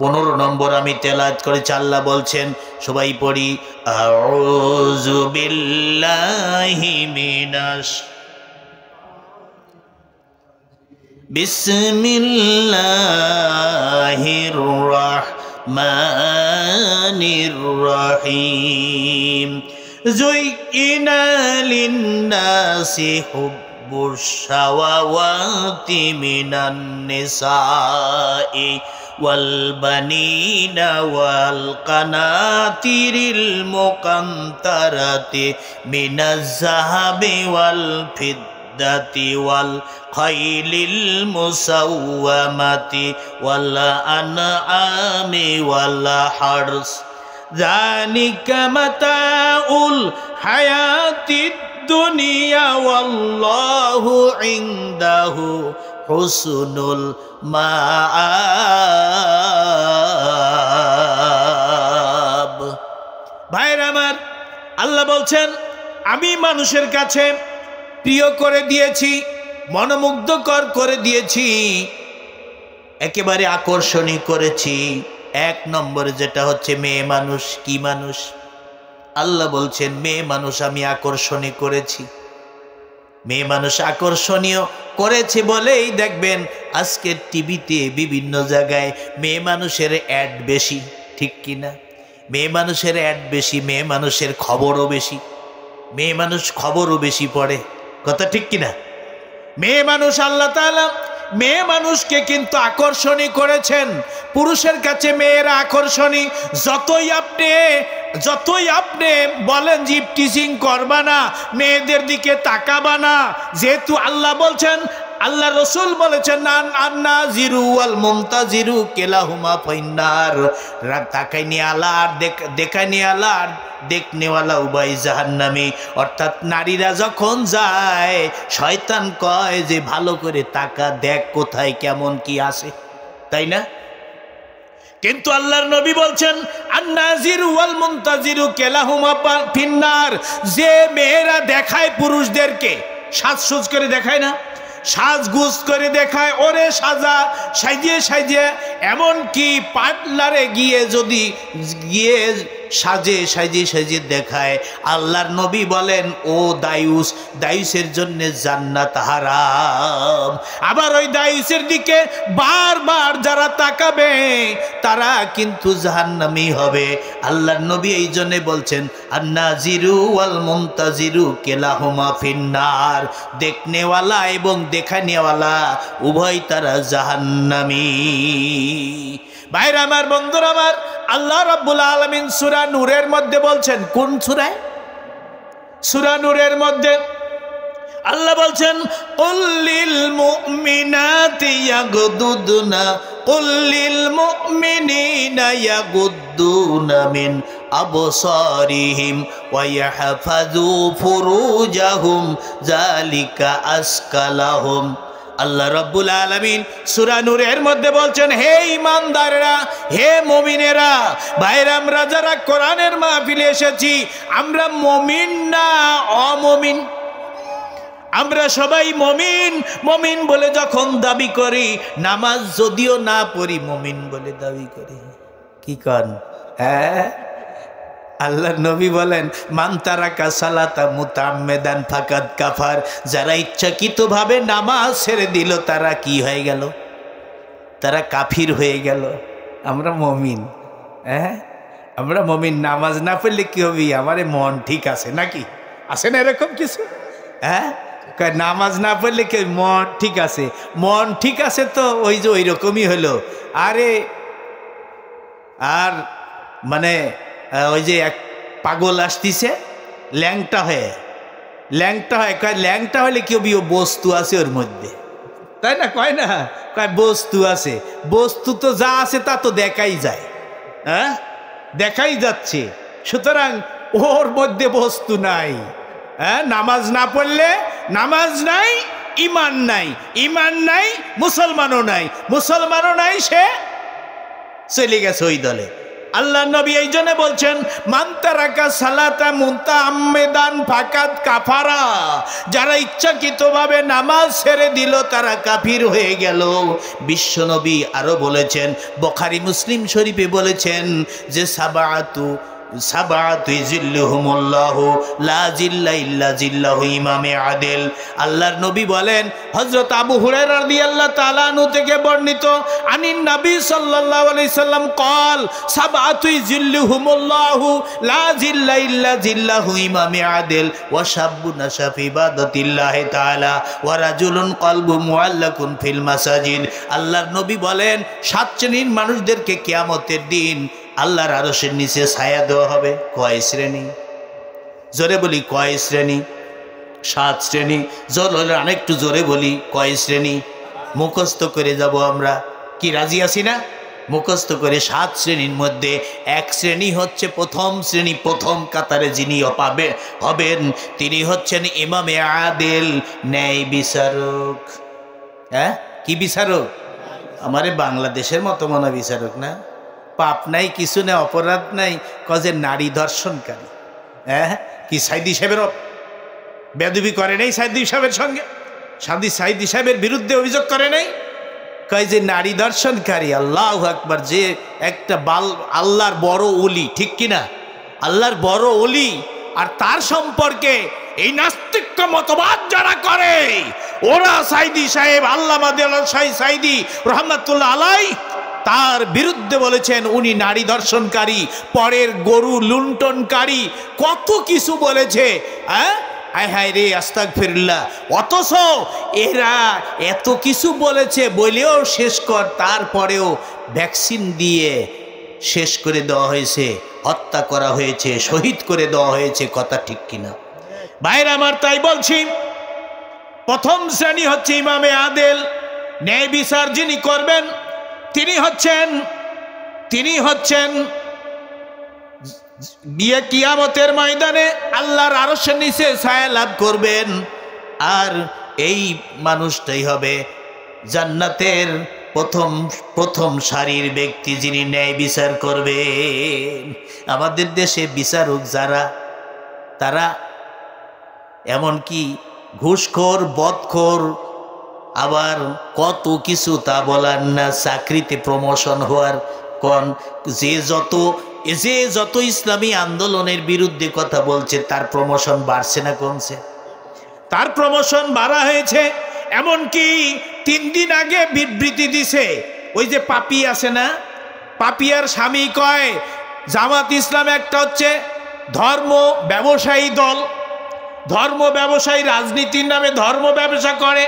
15 নম্বর আমি তেলাওয়াত করেছি। আল্লাহ বলছেন, সবাই পড়ি, আউযু বিল্লাহি মিনাশ বিসমিল্লাহির রাহমানির রাহিম। যুইনা লিন্নাসি বুশাওয়াতি মিনান নিসাই ওয়াল বানিনা ওয়াল কানাতিরিল মুকান্তারাতি মিনাজ যাহাবি ওয়াল ফিদ্দাতি ওয়াল খাইলিল মুসাওয়ামাতি ওয়াল আনআমি ওয়াল হারস যালিকা মাতাউল হায়াতিদ দুনিয়া ওয়াল্লাহু ইনদাহু হুসনুল মাআব। ভাইরা আমার, আল্লাহ বলছেন, আমি মানুষের কাছে প্রিয় করে দিয়েছি, মনোমুগ্ধকর করে দিয়েছি, একেবারে আকর্ষণীয় করেছি। এক নম্বরে যেটা হচ্ছে মেয়ে মানুষ। কি মানুষ? আল্লাহ বলছেন, মেয়ে মানুষ আমি আকর্ষণীয় করেছি। মেয়ে মানুষ আকর্ষণীয় করেছে বলেই দেখবেন আজকে টিভিতে বিভিন্ন জায়গায় মেয়ে মানুষের অ্যাড বেশি, ঠিক কিনা? মেয়ে মানুষের অ্যাড বেশি, মেয়ে মানুষের খবরও বেশি, মেয়ে মানুষ খবরও বেশি পড়ে। কথা ঠিক কিনা? মেয়ে মানুষ, আল্লাহ তাআলা মেয়ে মানুষকে কিন্তু আকর্ষণীয় করেছেন। পুরুষের কাছে মেয়েরা আকর্ষণীয়। যতই আপনি বলেন যে টিচিং করবা না, মেয়েদের দিকে তাকাবা না, যেহেতু আল্লাহ বলছেন, আল্লাহ রসুল বলেছেন, আন্নাজিরু ওয়াল মুমতাজিরু কিলাহুমা ফিন্নার। তাকাইনি আলা আর দেখাইনি আলা আর দেখনেওয়ালা উভয় জাহান্নামী। অর্থাৎ নারীরা যখন যায়, শয়তান কয় যে ভালো করে তাকা, দেখ কোথায় কেমন কি আছে, তাই না? কিন্তু আল্লাহর নবী বলছেন, আন্নাজিরু ওয়াল মুমতাজিরু কিলাহুমা ফিন্নার। যে মেয়েরা দেখায় পুরুষদেরকে, সাজসুজ করে দেখায় না, সাজগুজ করে দেখায়, ওরে সাজিয়ে এমন কি পার্লারে গিয়ে সাজিয়ে দেখায়, আল্লাহর নবী বলেন, ও দায়ুসের জন্য জান্নাত হারাম। আবার ওই দায়ুসের দিকে বারবার যারা তাকাবে তারা কিন্তু জাহান্নামী হবে। আল্লাহর নবী এই জন্য বলছেন, আন্নাজিরু ওয়াল মুমতাজিরু কিলাহুমা ফিন্নার। দেখনেওয়ালা এবং দেখানেওয়ালা উভয় তারা জাহান্নামী। ভাইরা আমার, বন্ধুরা আমার, আল্লাহ রাব্বুল আলামিন সূরা নূরের মধ্যে বলছেন, কোন সূরায়? সূরা নূরের মধ্যে আল্লাহ বলছেন, কুল্লিল মুমিনাতি ইয়াগদুদনা কুল্লিল মুমিনিনা ইয়াগুদ্দুনা মিন আবসারিহিম ওয়া ইয়াহফাযু ফুরুজাহুম যালিকা আসকালাহুম। আল্লাহ রাব্বুল আলামিন সূরা নূরের মধ্যে বলছেন, হে ঈমানদাররা, হে মুমিনেরা, ভাইরা, আমরা যারা কোরআনের মাহফিলে এসেছি, আমরা মুমিন না অমুমিন? আমরা সবাই মুমিন। মুমিন বলে যখন দাবি করি, নামাজ যদিও না পড়ি, মুমিন বলে দাবি করি। কি কন? হ্যাঁ, আল্লাহর নবী বলেন, মান তারাকা সালাতা মুতাআম্মিদান ফাকাদ কাফার। যারা ইচ্ছাকৃতভাবে নামাজ ছেড়ে দিল, তারা কি হয়ে গেল? তারা কাফির হয়ে গেল। আমরা মুমিন। হ্যাঁ, আমরা মুমিন। নামাজ না পড়লে কি হবে? আমারে মন ঠিক আছে নাকি? আছে না এরকম কিছু? হ্যাঁ, নামাজ না পড়লে কি মন ঠিক আছে? মন ঠিক আছে তো ওই যে ওই রকমই হলো। আরে আর মানে ওই যে এক পাগল আসতিছে ল্যাংটা হয়ে, কয় ল্যাংটা হলে কি হবে? ও বস্তু আছে ওর মধ্যে, তাই না? কয় না, কয় বস্তু আছে। বস্তু তো যা আছে তা তো দেখাই যায়, হ্যাঁ, দেখাই যাচ্ছে। সুতরাং ওর মধ্যে বস্তু নাই। হ্যাঁ, নামাজ না পড়লে নামাজ নাই, ইমান নাই, ইমান নাই, মুসলমানও নাই, মুসলমানও নাই, সে চলে গেছে ওই দলে। আল্লাহ নবী এই জন্য বলছেন, মান তারাকা সালাতা মুতাআম্মিদান ফাকাদ কাফারা। যারা ইচ্ছাকৃতভাবে নামাজ ছেড়ে দিল, তারা কাফির হয়ে গেল। বিশ্ব নবী আরো বলেছেন, বুখারী মুসলিম শরীফে বলেছেন যে সাবাতু জিল্লুহুমুল্লাহু লা জিল্লা ইল্লা জিল্লাহু ইমামে আদিল। আল্লাহর নবী বলেন, হযরত আবু হুরায়রা রাদিয়াল্লাহু তাআলা আনহু থেকে বর্ণিত, আনিন নবী সাল্লাল্লাহু আলাইহি সাল্লাম قال সাবাতু জিল্লুহুমুল্লাহু লা জিল্লা ইল্লা জিল্লাহু ইমামে আদিল ওয়া শাব্বুন নাশা ফি ইবাদাতিল্লাহি তাআলা ওয়া রাজুলুন কলবু মুআল্লাকুন ফিল মাসাজিদ। আল্লাহর নবী বলেন, 7 শ্রেণীর মানুষদেরকে কিয়ামতের দিন আল্লাহর আরশের নিচে ছায়া দেওয়া হবে। কয় শ্রেণী? জোরে বলি, কয় শ্রেণী? 7 শ্রেণী। আরেকটু জোরে বলি, কয় শ্রেণী? মুখস্থ করে যাব আমরা। কি রাজি আছি না? মুখস্থ করে 7 শ্রেণীর মধ্যে 1 শ্রেণী হচ্ছে প্রথম শ্রেণী, প্রথম কাতারে যিনি হবেন তিনি হচ্ছেন ইমামে আদিল, ন্যায় বিচারক। হ্যাঁ, কি বিচারক? আমারে বাংলাদেশের মতো মনে বিচারক না, পাপ নাই, কিছু নেই, অপরাধ নাই, কজে নারী ধর্ষণকারী। হ্যাঁ, কি সাইদি সাহেবের বেদবি করে নেই? সাইদি সাহেবের সঙ্গে সাইদি সাহেবের বিরুদ্ধে অভিযোগ করে নেই? কয় যে নারী ধর্ষণকারী। আল্লাহু আকবার। যে একটা আল্লাহর বড় ওলি, ঠিক কিনা? আল্লাহর বড় ওলি, আর তার সম্পর্কে এই নাস্তিক মতবাদ যারা করে, ওরা সাইদি সাহেব আল্লামা দেওয়ান শাহ সাইদি রহমাতুল্লাহ আলাইহি তার বিরুদ্ধে বলেছেন উনি নারী ধর্ষণকারী, পরের গরু লুণ্ঠনকারী, কত কিছু বলেছে। হ্যাঁ, হায় হায় রে, আস্তাগফিরুল্লাহ। অথচ এরা এত কিছু বলেছে বলেও শেষ কর, তারপরেও ভ্যাকসিন দিয়ে শেষ করে দেওয়া হয়েছে, হত্যা করা হয়েছে, শহীদ করে দেওয়া হয়েছে। কথা ঠিক কিনা ভাইরা আমার? তাই বলছি, প্রথম শ্রেণী হচ্ছে ইমামে আদেল, ন্যায় বিচার যিনি করবেন তিনি হচ্ছেন বিয়ে কিয়ামতের ময়দানে আল্লাহর আরশের নিচে ছায়া লাভ করবেন। আর এই মানুষটাই হবে জান্নাতের প্রথম সারির ব্যক্তি, যিনি ন্যায় বিচার করবেন। আমাদের দেশে বিচারক যারা, তারা এমনকি ঘুষখোর, বদখোর, আবার কত কিছু, তা বলার না। চাকরিতে প্রমোশন হওয়ার যে যত ইসলামী আন্দোলনের বিরুদ্ধে কথা বলছে, তার প্রমোশন বাড়ছে না কমছে? তার প্রমোশন বাড়া হয়েছে। এমনকি 3 দিন আগে বিবৃতি দিছে, ওই যে পাপি আছে না, পাপিয়ার স্বামী কয় জামাত ইসলাম একটা হচ্ছে ধর্ম ব্যবসায়ী দল, ধর্ম ব্যবসায়ী, রাজনীতির নামে ধর্ম ব্যবসা করে,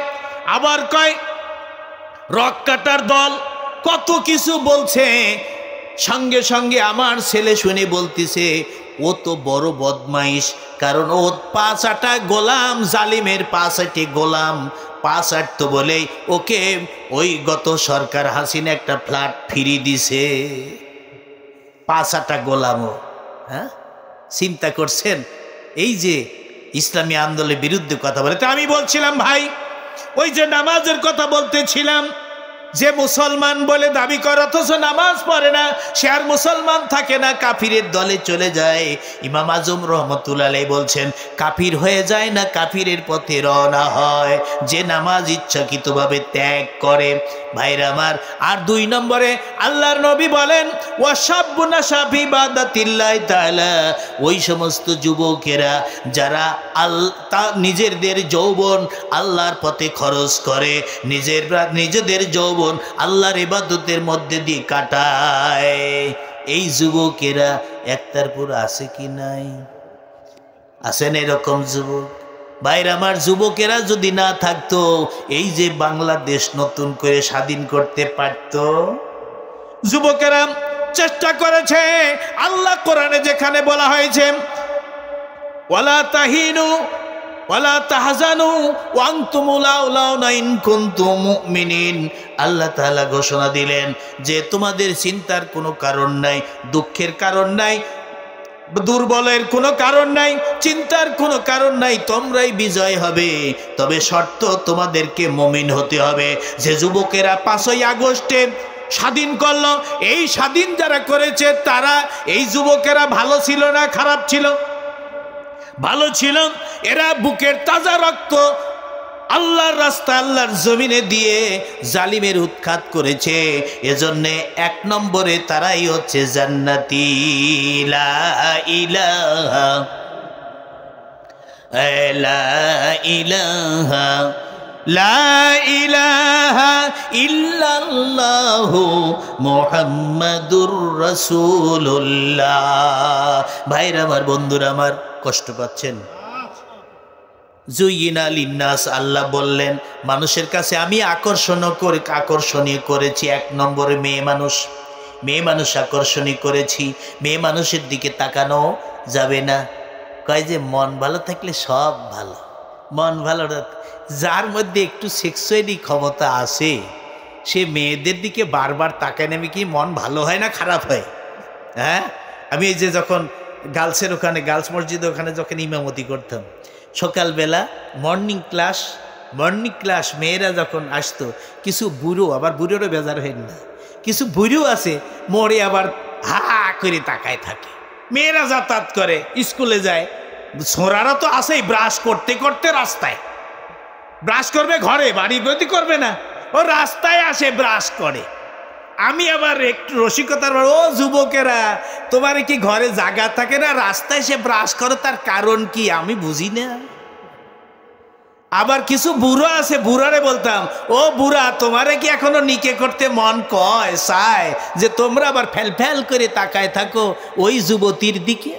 আবার কয় রক কাটার দল, কত কিছু বলছে। সঙ্গে সঙ্গে আমার ছেলে শুনে বলতেছে ও তো বড় বদমাইশ, কারণ ও 5-8 গোলাম, জালিমের 5-8 গোলাম, 5-8 তো বলেই ওকে ওই গত সরকার হাসিনা একটা ফ্ল্যাট ফ্রি দিছে। 5-8 গোলাম। হ্যাঁ, চিন্তা করছেন? এই যে ইসলামী আন্দোলনের বিরুদ্ধে কথা বলে। তো আমি বলছিলাম ভাই, ওই যে নামাজের কথা বলতেছিলাম, যে মুসলমান বলে দাবি করে অথচ নামাজ পড়ে না, সে আর মুসলমান থাকে না, কাফিরের দলে চলে যায়। ইমাম আজম রহমতুল্লাহ আলাইহি বলছেন, কাফির হয়ে যায় না, কাফিরের পথে রওনা হয় যে নামাজ ইচ্ছাকৃতভাবে ত্যাগ করে। ভাইরা আমার, আর 2 নম্বরে আল্লাহর নবী বলেন, ওয়াশাবুন শাফি ইবাদাতিল্লাহি তাআলা, ওই সমস্ত যুবকেরা যারা নিজেদের যৌবন আল্লাহর পথে খরচ করে, নিজেদের যৌবন আল্লাহর ইবাদতের মধ্যে দিয়ে কাটায়, এই যুবকেরা একটারপুর আছে কি নাই? আছেন এরকম যুবক? ভাইরা আমার, যুবকেরা যদি না থাকতো, এই যে বাংলাদেশ নতুন করে স্বাধীন করতে পারত? যুবকেরা চেষ্টা করেছে। আল্লাহ কোরআনে যেখানে বলা হয়েছে, ওয়ালা তাহিনু ওয়ালা তাহজানু ওয়া আনতুমুল আউলাউনা ইন কুনতুম মুমিনিন, আল্লাহ তাআলা ঘোষণা দিলেন যে তোমাদের চিন্তার কোনো কারণ নাই, দুঃখের কারণ নাই, দুর্বলের কোনো কারণ নাই, চিন্তার কোনো কারণ নাই, তোমরাই বিজয় হবে। তবে শর্ত, তোমাদেরকে মুমিন হতে হবে। যে যুবকেরা 5ই আগস্টে স্বাধীন করলো, এই স্বাধীন যারা করেছে তারা, এই যুবকেরা ভালো ছিল না খারাপ ছিল? ভালো ছিল। এরা বুকের তাজা রক্ত আল্লাহর রাস্তা, আল্লাহর জমিনে দিয়ে জালিমের উৎখাত করেছে। এজন্যে 1 নম্বরে তারাই হচ্ছে জান্নাতি। লা ইলাহা ইলাহা লা ইলাহা ইল্লাল্লাহু মুহাম্মাদুর রাসূলুল্লাহ। ভাইরা আমার, বন্ধুরা আমার, কষ্ট পাচ্ছেন? জুয়িনা লিন্নাস, আল্লাহ বললেন মানুষের কাছে আমি আকর্ষণীয় করেছি 1 নম্বরে মেয়ে মানুষ আকর্ষণীয় করেছি। মেয়ে মানুষের দিকে তাকানো যাবে না। কয় যে মন ভালো থাকলে সব ভালো। মন ভালো, যার মধ্যে একটু সেক্সুয়ালি ক্ষমতা আছে, সে মেয়েদের দিকে বারবার তাকায় নামে কি মন ভালো হয় না খারাপ হয়? হ্যাঁ, আমি এই যে যখন গার্লসের ওখানে, গার্লস মসজিদের ওখানে যখন ইমামতি করতাম, সকালবেলা মর্নিং ক্লাস মেয়েরা যখন আসতো, কিছু বুড়ো, আবার বুড়োরও বেজার হয় না, কিছু বুড়ো আছে মোড়ে আবার হা করে তাকায় থাকে। মেয়েরা যাতায়াত করে, স্কুলে যায়, ছোঁড়ারা তো আসেই, ব্রাশ করতে করতে রাস্তায় ব্রাশ করবে, ঘরে বাড়ির প্রতি করবে না, ও রাস্তায় আসে ব্রাশ করে। আমি আবার একটু রসিকতার, ও যুবকেরা, তোমার কি ঘরে জায়গা থাকে না, রাস্তায় সে ব্রাশ করো, তার কারণ কি আমি বুঝি না। আবার কিছু বুড়ো আছে, বুড়ারে বলতাম, ও বুড়া, তোমারে কি এখনো নিকে করতে মন চায় যে তোমরা আবার ফেল করে তাকায় থাকো ওই যুবতীর দিকে?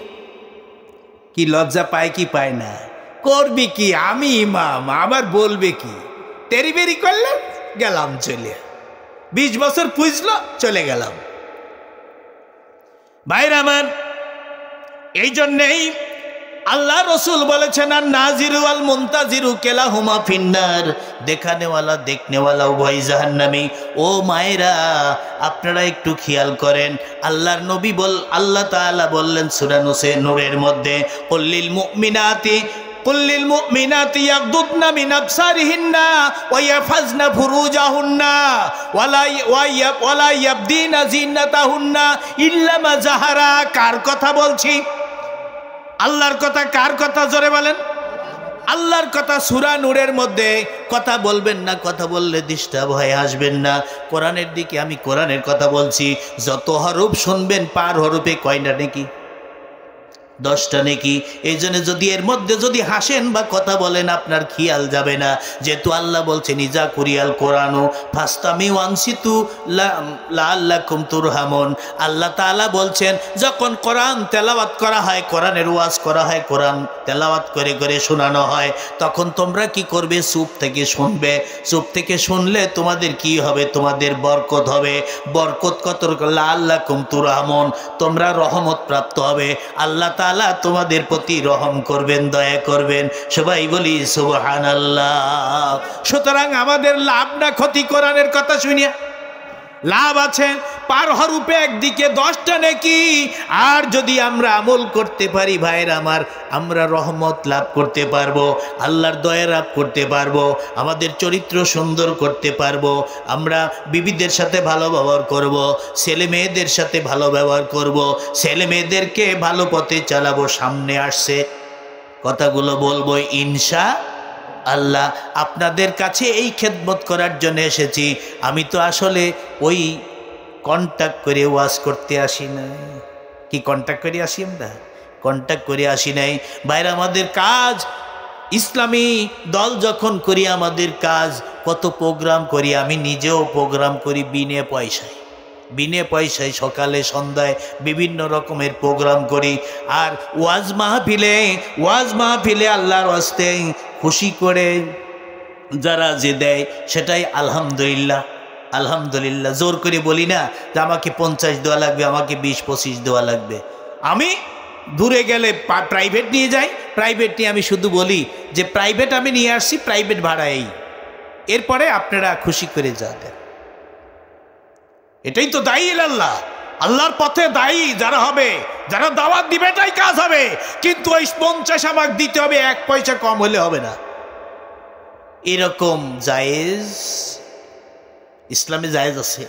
কি লজ্জা পায় কি পায় না? করবি কি? আমি ইমাম, আবার বলবে কি? তেরি বেরি করলে গেলাম চলে, 20 বছর পুজলো, চলে গেলাম। ভাইরা আমার, এই জন্যেই আল্লাহ রসুল বলেছেন, আর নাজিরু আল মুনতাজিরু কেলাহুমা ফিন্নার, দেখানেওয়ালা দেখনেওয়ালা উভয় জাহান্নামী। ও মায়েরা, আপনারা একটু খেয়াল করেন, আল্লাহর নবী আল্লাহ তাআলা বললেন সূরা নূরের মধ্যে, কুল্লিল মুমিনাতি ইয়াগদুদনা মিন আবসারিহিন্না ওয়া ইয়াহফাজনা ফুরুজাহুন্না ওয়ালা ইয়াবদিনা জিনাতাহুন্না ইল্লা মা যাহারা। কার কথা বলছি? আল্লাহর কথা। কার কথা? জোরে বলেন। আল্লাহর কথা। সূরা নূরের মধ্যে কথা বলবেন না, কথা বললে ডিস্টার্ব হয়ে আসবেন না। কোরআনের দিকে আমি কোরআনের কথা বলছি। যত হরফ শুনবেন, পার হরফে কয়টা নেকি? 10টা নেকি। এই জন্য যদি এর মধ্যে যদি হাসেন বা কথা বলেন, আপনার খেয়াল যাবে না। যেহেতু আল্লাহ বলছেন, ইজা কুরিয়াল কোরআনু ফাস্তামিউ আনসিতু লাআল্লাকুম তুরহামুন। আল্লাহ তাআলা বলছেন, যখন কোরআন তেলাওয়াত করা হয়, কোরআনের ওয়াজ করা হয়, কোরআন তেলাওয়াত করে করে শোনানো হয়, তখন তোমরা কি করবে? চুপ থেকে শুনবে। চুপ থেকে শুনলে তোমাদের কি হবে? তোমাদের বরকত হবে। বরকত কত? লাআল্লাকুম তুরহামুন, তোমরা রহমত প্রাপ্ত হবে। আল্লাহ তাআলা তোমাদের প্রতি রহম করবেন, দয়া করবেন। সবাই বলি সুবহানাল্লাহ। সুতরাং আমাদের লাভ না ক্ষতি? কোরআনের কথা শুনিয়া লাভ আছে। পার হরূপে একদিকে 10টা নেকি। আর যদি আমরা আমল করতে পারি ভাইয়ের আমার, আমরা রহমত লাভ করতে পারবো, আল্লাহর দয়া লাভ করতে পারবো, আমাদের চরিত্র সুন্দর করতে পারবো, আমরা বিবিদের সাথে ভালো ব্যবহার করব, ছেলে মেয়েদের সাথে ভালো ব্যবহার করব, ছেলে মেয়েদেরকে ভালো পথে চালাবো। সামনে আসছে কথাগুলো বলবো ইনশাআল্লাহ। আপনাদের কাছে এই খেদমত করার জন্য এসেছি। আমি তো আসলে ওই কন্ট্যাক্ট করে ওয়াজ করতে আসি না। কি কন্ট্যাক্ট করে আসি আমরা? কন্ট্যাক্ট করে আসি নাই ভাইরা। আমাদের কাজ ইসলামী দল যখন করি, আমাদের কাজ কত প্রোগ্রাম করি। আমি নিজেও প্রোগ্রাম করি বিনে পয়সায়, বিনে পয়সায় সকালে সন্ধ্যায় বিভিন্ন রকমের প্রোগ্রাম করি। আর ওয়াজ মাহফিলে আল্লাহর ওয়াস্তে খুশি করে যারা যে দেয় সেটাই আলহামদুলিল্লাহ। আলহামদুলিল্লাহ জোর করে বলি না যে আমাকে 50 দেওয়া লাগবে, আমাকে 20-25 দেওয়া লাগবে। আমি দূরে গেলে প্রাইভেট নিয়ে যাই, প্রাইভেট নিয়ে আমি শুধু বলি যে প্রাইভেট আমি নিয়ে আসছি, প্রাইভেট ভাড়া এই, এরপরে আপনারা খুশি করে যাবেন। এটাই তো দায়ী আল্লাহ, আল্লাহর পথে দায়ী যারা হবে, যারা দাওয়াত দিবে, এটাই কাজ হবে। কিন্তু ওই 50 আমাকে দিতে হবে, 1 পয়সা কম হলে হবে না। এরকম জায়েজ ইসলামে জায়েজ আছে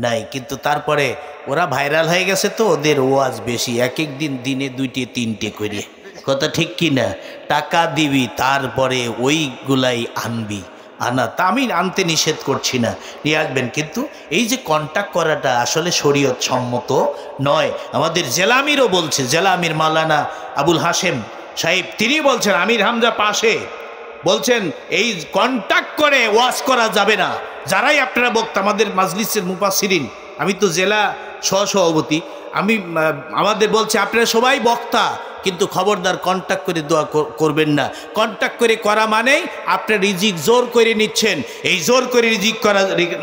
নাই? কিন্তু তারপরে ওরা ভাইরাল হয়ে গেছে তো ওদের ওয়াজ বেশি, এক এক দিন দিনে 2-3টে করে। কথা ঠিক কি না? টাকা দিবি তারপরে ওইগুলাই আনবি। আনা তা আমি আনতে নিষেধ করছি না, নিয়ে আসবেন, কিন্তু এই যে কন্ট্যাক্ট করাটা আসলে শরীয়ত সম্মত নয়। আমাদের জেলা আমিরও বলছে, জেলা আমির মাওলানা আবুল হাশেম সাহেব তিনি বলছেন, আমির হামজা পাশে বলছেন এই কন্ট্যাক্ট করে ওয়াজ করা যাবে না। যারাই আপনারা বক্তা, আমাদের মাজলিসের মুফাসসিরিন, আমি তো জেলা সহসভাপতি, আমি আমাদের বলছে আপনারা সবাই বক্তা, কিন্তু খবরদার কন্ট্যাক্ট করে দোয়া করবেন না। কন্ট্যাক্ট করে করা মানেই আপনার রিজিক জোর করে নিচ্ছেন। এই জোর করে রিজিক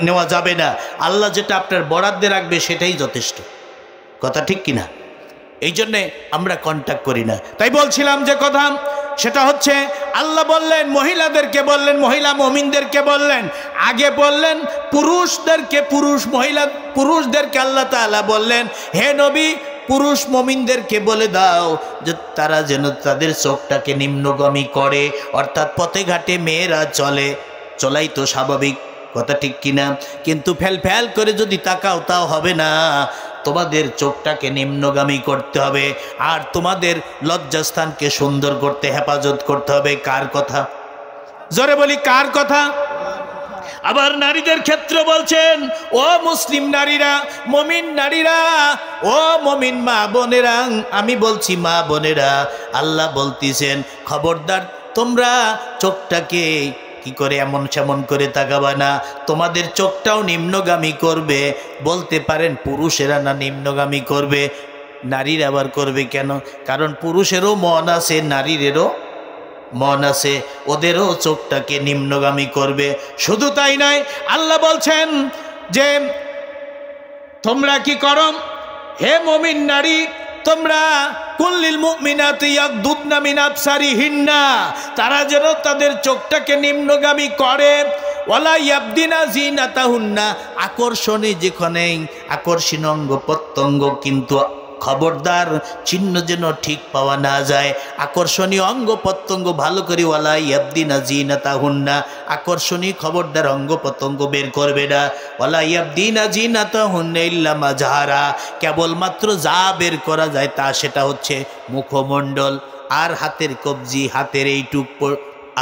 নেওয়া যাবে না। আল্লাহ যেটা আপনার বরাদ্দে রাখবে সেটাই যথেষ্ট। কথা ঠিক কিনা? এই জন্যে আমরা কন্ট্যাক্ট করি না। তাই বলছিলাম যে কথা সেটা হচ্ছে, আল্লাহ বললেন মহিলাদেরকে, বললেন মহিলা মুমিনদেরকে, বললেন আগে বললেন পুরুষদেরকে, পুরুষদেরকে আল্লাহ তাআলা বললেন হে নবী পুরুষ মুমিনদেরকে বলে দাও যে তারা যেন তাদের চোখটাকে নিম্নগামী করে, অর্থাৎ পথে ঘাটে মেয়েরা চলাই তো স্বাভাবিক, কথা ঠিক কিনা? কিন্তু ফ্যাল করে যদি তাকাও তাও হবে না, তোমাদের চোখটাকে নিম্নগামী করতে হবে, আর তোমাদের লজ্জাস্থানকে সুন্দর করতে হেফাজত করতে হবে। কার কথা? জোরে বলি কার কথা? আবার নারীদের ক্ষেত্রে বলছেন ও মুসলিম নারীরা, মুমিন নারীরা, ও মুমিন মা বোনেরা, আমি বলছি মা বোনেরা, আল্লাহ বলতেছেন খবরদার তোমরা চোখটাকে কি করে এমন সেমন করে তাকাবা না, তোমাদের চোখটাও নিম্নগামী করবে। বলতে পারেন পুরুষেরা না নিম্নগামী করবে, নারীর আবার করবে কেন? কারণ পুরুষেরও মন আছে, নারীদেরও মন আছে, ওদেরও চোখটাকে নিম্নগামী করবে। শুধু তাই নয়, আল্লাহ বলছেন যে তোমরা কি করো হে মুমিন নারী, তোমরা কুল্লিল মুমিনাতি ইয়াগদুদনা মিন আবসারিহিন্না, তারা যেন তাদের চোখটাকে নিম্নগামী করে, ওয়ালা ইয়াবদিনা জিনাতাহুন্না, আকর্ষণী যেখানে আকর্ষণীয় অঙ্গ প্রত্যঙ্গ, কিন্তু খবরদার চিহ্ন যেন ঠিক পাওয়া না যায়। আকর্ষণীয় অঙ্গ প্রত্যঙ্গ ভালো করে, ওয়ালা ইয়াবদিনা জিনাতাহুন্না, আকর্ষণীয় খবরদার অঙ্গ প্রত্যঙ্গ বের করবে না। ওয়ালা ইয়াবদিনা জিনাতাহুন্না ইল্লা মা যাহারা, কেবলমাত্র যা বের করা যায় তা, সেটা হচ্ছে মুখমণ্ডল আর হাতের কবজি, হাতের এইটুক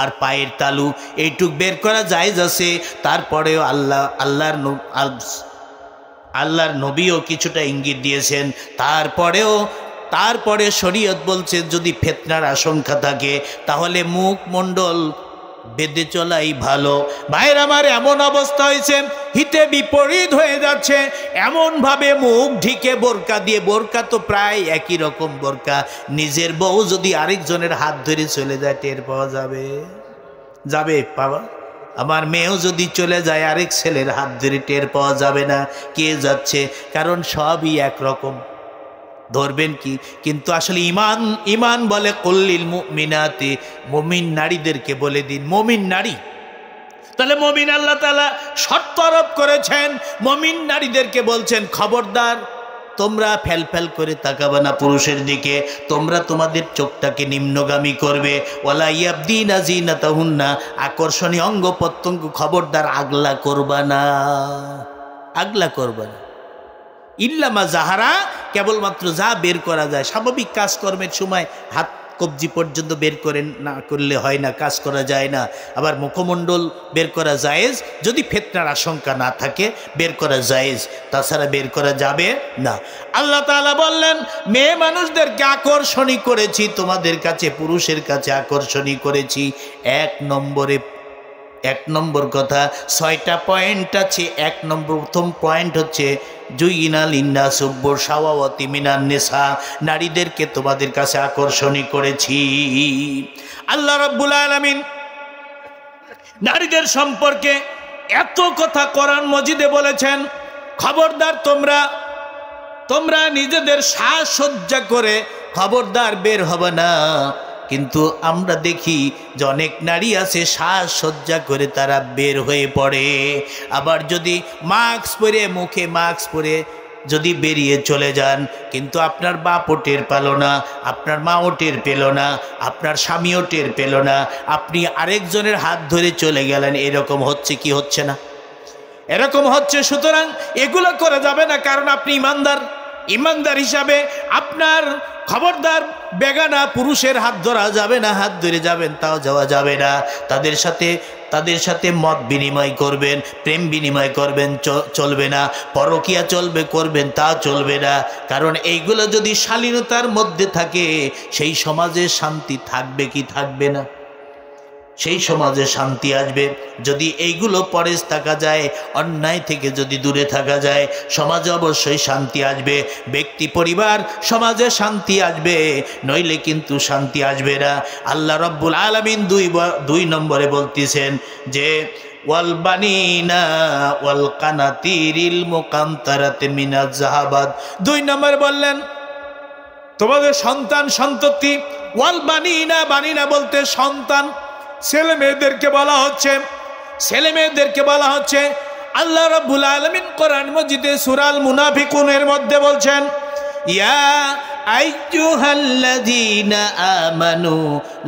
আর পায়ের তালু, এইটুক বের করা জায়েজ আছে। তারপরেও আল্লাহর নবীও কিছুটা ইঙ্গিত দিয়েছেন। তারপরে শরীয়ত বলছে যদি ফিতনার আশঙ্কা থাকে তাহলে মুখমণ্ডল বেঁধে চলাই ভালো। ভাইয়ের আমার এমন অবস্থা হয়েছে, হিতে বিপরীত হয়ে যাচ্ছে, এমনভাবে মুখ ঢেকে বোরকা দিয়ে, বোরকা তো প্রায় একই রকম বোরকা, নিজের বউ যদি আরেকজনের হাত ধরে চলে যায় টের পাওয়া যাবে পাওয়া? আমার মেয়েও যদি চলে যায় আরেক ছেলের হাত ধরে টের পাওয়া যাবে না কে যাচ্ছে, কারণ সবই একরকম। ধরবেন কি? কিন্তু আসলে ইমান বলে কুল্লিল মুমিনাতি, মুমিন নারীদেরকে বলে দিন, মুমিন নারী তাহলে মুমিন আল্লাহ তাআলা শর্ত আরোপ করেছেন, মুমিন নারীদেরকে বলছেন খবরদার তোমরা ফেল করে তাকাবে না পুরুষের দিকে, তোমরা তোমাদের চোখটাকে নিম্নগামী করবে। ওয়ালা ইয়াবদিনা জিনাতাহুন্না, আকর্ষণীয় অঙ্গ প্রত্যঙ্গ খবরদার আগলা করবা না, আগলা করবা না। ইল্লামা জাহারা, কেবলমাত্র যা বের করা যায়, স্বাভাবিক কাজকর্মের সময় হাত কবজি পর্যন্ত বের করে না করলে হয় না, কাজ করা যায় না। আবার মুখমণ্ডল বের করা জায়েজ, যদি ফিতনার আশঙ্কা না থাকে বের করা জায়েজ, তাছাড়া বের করা যাবে না। আল্লাহ তাআলা বললেন মেয়ে মানুষদেরকে আকর্ষণীয় করেছি তোমাদের কাছে, পুরুষের কাছে আকর্ষণীয় করেছি। এক নম্বর কথা, 6টা পয়েন্ট আছে। প্রথম পয়েন্ট হচ্ছে জুইনা লিন্নাস হুব্বু শাওয়াতি মিনান নিসা, নারীদেরকে তোমাদের কাছে আকর্ষণীয় করেছি। আল্লাহ রাব্বুল আলামিন নারীদের সম্পর্কে এত কথা কোরআন মজিদে বলেছেন, খবরদার তোমরা নিজেদের সাজসজ্জা করে খবরদার বের হবে না। কিন্তু আমরা দেখি যে অনেক নারী আছে সাজসজ্জা করে তারা বের হয়ে পড়ে, আবার যদি মাস্ক পরে, মুখে মাস্ক পরে যদি বেরিয়ে চলে যান, কিন্তু আপনার বাপও টের পেল না, আপনার মাও টের পেল না, আপনার স্বামীও টের পেল না, আপনি আরেকজনের হাত ধরে চলে গেলেন। এরকম হচ্ছে কি হচ্ছে না? এরকম হচ্ছে। সুতরাং এগুলো করা যাবে না, কারণ আপনি ইমানদার হিসাবে আপনার খবরদার বেগানা পুরুষের হাত ধরা যাবে না, হাত ধরে যাবেন তাও যাওয়া যাবে না। তাদের সাথে মত বিনিময় করবেন, প্রেম বিনিময় করবেন, চলবে না। পরকিয়া করবেন তা চলবে না, কারণ এইগুলো যদি শালীনতার মধ্যে থাকে সেই সমাজে শান্তি থাকবে কি থাকবে না? সেই সমাজে শান্তি আসবে যদি এইগুলো পরেজ থাকা যায়, অন্যায় থেকে যদি দূরে থাকা যায়, সমাজে অবশ্যই শান্তি আসবে। ব্যক্তি, পরিবার, সমাজে শান্তি আসবে, নইলে কিন্তু শান্তি আসবে না। আল্লাহ রাব্বুল আলামিন 2 নম্বরে বলতেছেন যে ওয়াল বানিনা ওয়াল কানাতিরিল মুকান্তারাতি মিনাজ যাহাবাত। 2 নম্বরে বললেন তোমাদের সন্তান সন্ততি। ওয়াল বানিনা বলতে সন্তান, ছেলে মেয়েদেরকে বলা হচ্ছে। আল্লাহ রাব্বুল আলামিন কোরআন মাজিদে সূরা আল মুনাফিকুনের মধ্যে বলছেন ইয়া আইয়ুহাল্লাযীনা আমানু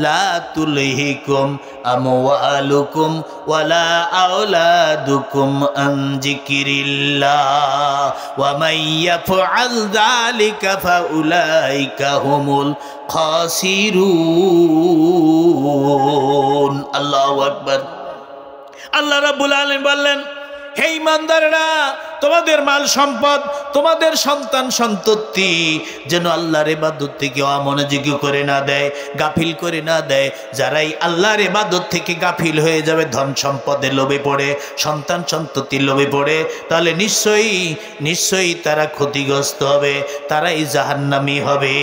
লা তুলহিকুম আমওয়ালুকুম ওয়ালা আওলাদুকুম আন যিকিরিল্লাহ ওয়া মান ইয়াফআল যালিকা ফাউলাইকা হুমুল খাসিরুন। আল্লাহু আকবার। আল্লাহ রাব্বুল আলামিন বললেন হে ঈমানদাররা, তোমাদের মাল সম্পদ, তোমাদের সন্তান সন্ততি যেন আল্লাহর ইবাদত থেকে অমনোযোগী করে না দেয়, গাফিল করে না দেয়। যারাই আল্লাহর ইবাদত থেকে গাফিল হয়ে যাবে, ধন সম্পদের লোভে পড়ে, সন্তান সন্ততির লোভে পড়ে, তাহলে নিশ্চয়ই তারা ক্ষতিগ্রস্ত হবে, তারাই জাহান্নামী হবে।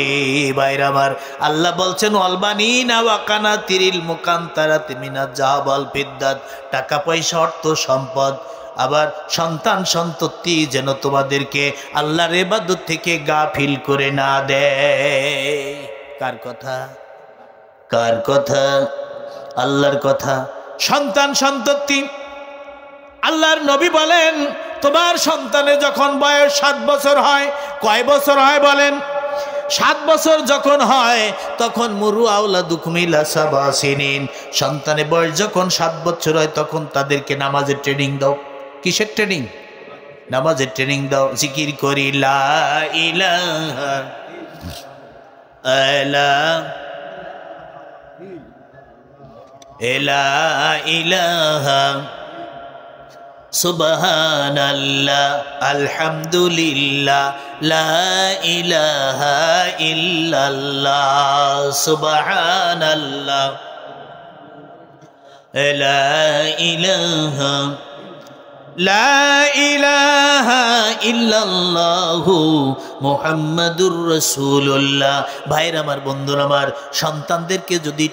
ভাইরা আমার, আল্লাহ বলছেন ওয়াল বানিনা ওয়া কানাতিরিল মুকান্তারাতি মিনাজ যাহাব ওয়াল ফিদ্দাত, টাকা পয়সা, অর্থ সম্পদ, আবার সন্তান সন্ততি যেন তোমাদেরকে আল্লাহর ইবাদত থেকে গাফিল করে না দেয়। কার কথা? আল্লাহর কথা। সন্তান সন্ততি, আল্লাহর নবী বলেন তোমার সন্তানের যখন বয়স 7 বছর হয়, কয় বছর হয় বলেন? 7 বছর যখন হয় তখন মুরু আওলাদুকুম ইলা সাবআ সিনিন, সন্তানের বয়স যখন 7 বছর হয় তখন তাদেরকে নামাজের ট্রেনিং দাও। কিসের ট্রেনিং? নামাজের ট্রেনিং দাও। জিকির করি লা ইলাহা ইলাহা সুবহানাল্লাহ আলহামদুলিল্লাহ লা ইলাহা ইল্লাল্লাহ সুবহানাল্লাহ লা ইলাহা ইল্লাল্লাহু মুহাম্মাদুর রাসূলুল্লাহ। ভাইরা আমার, বন্ধুরা আমার, সন্তানদেরকে যদি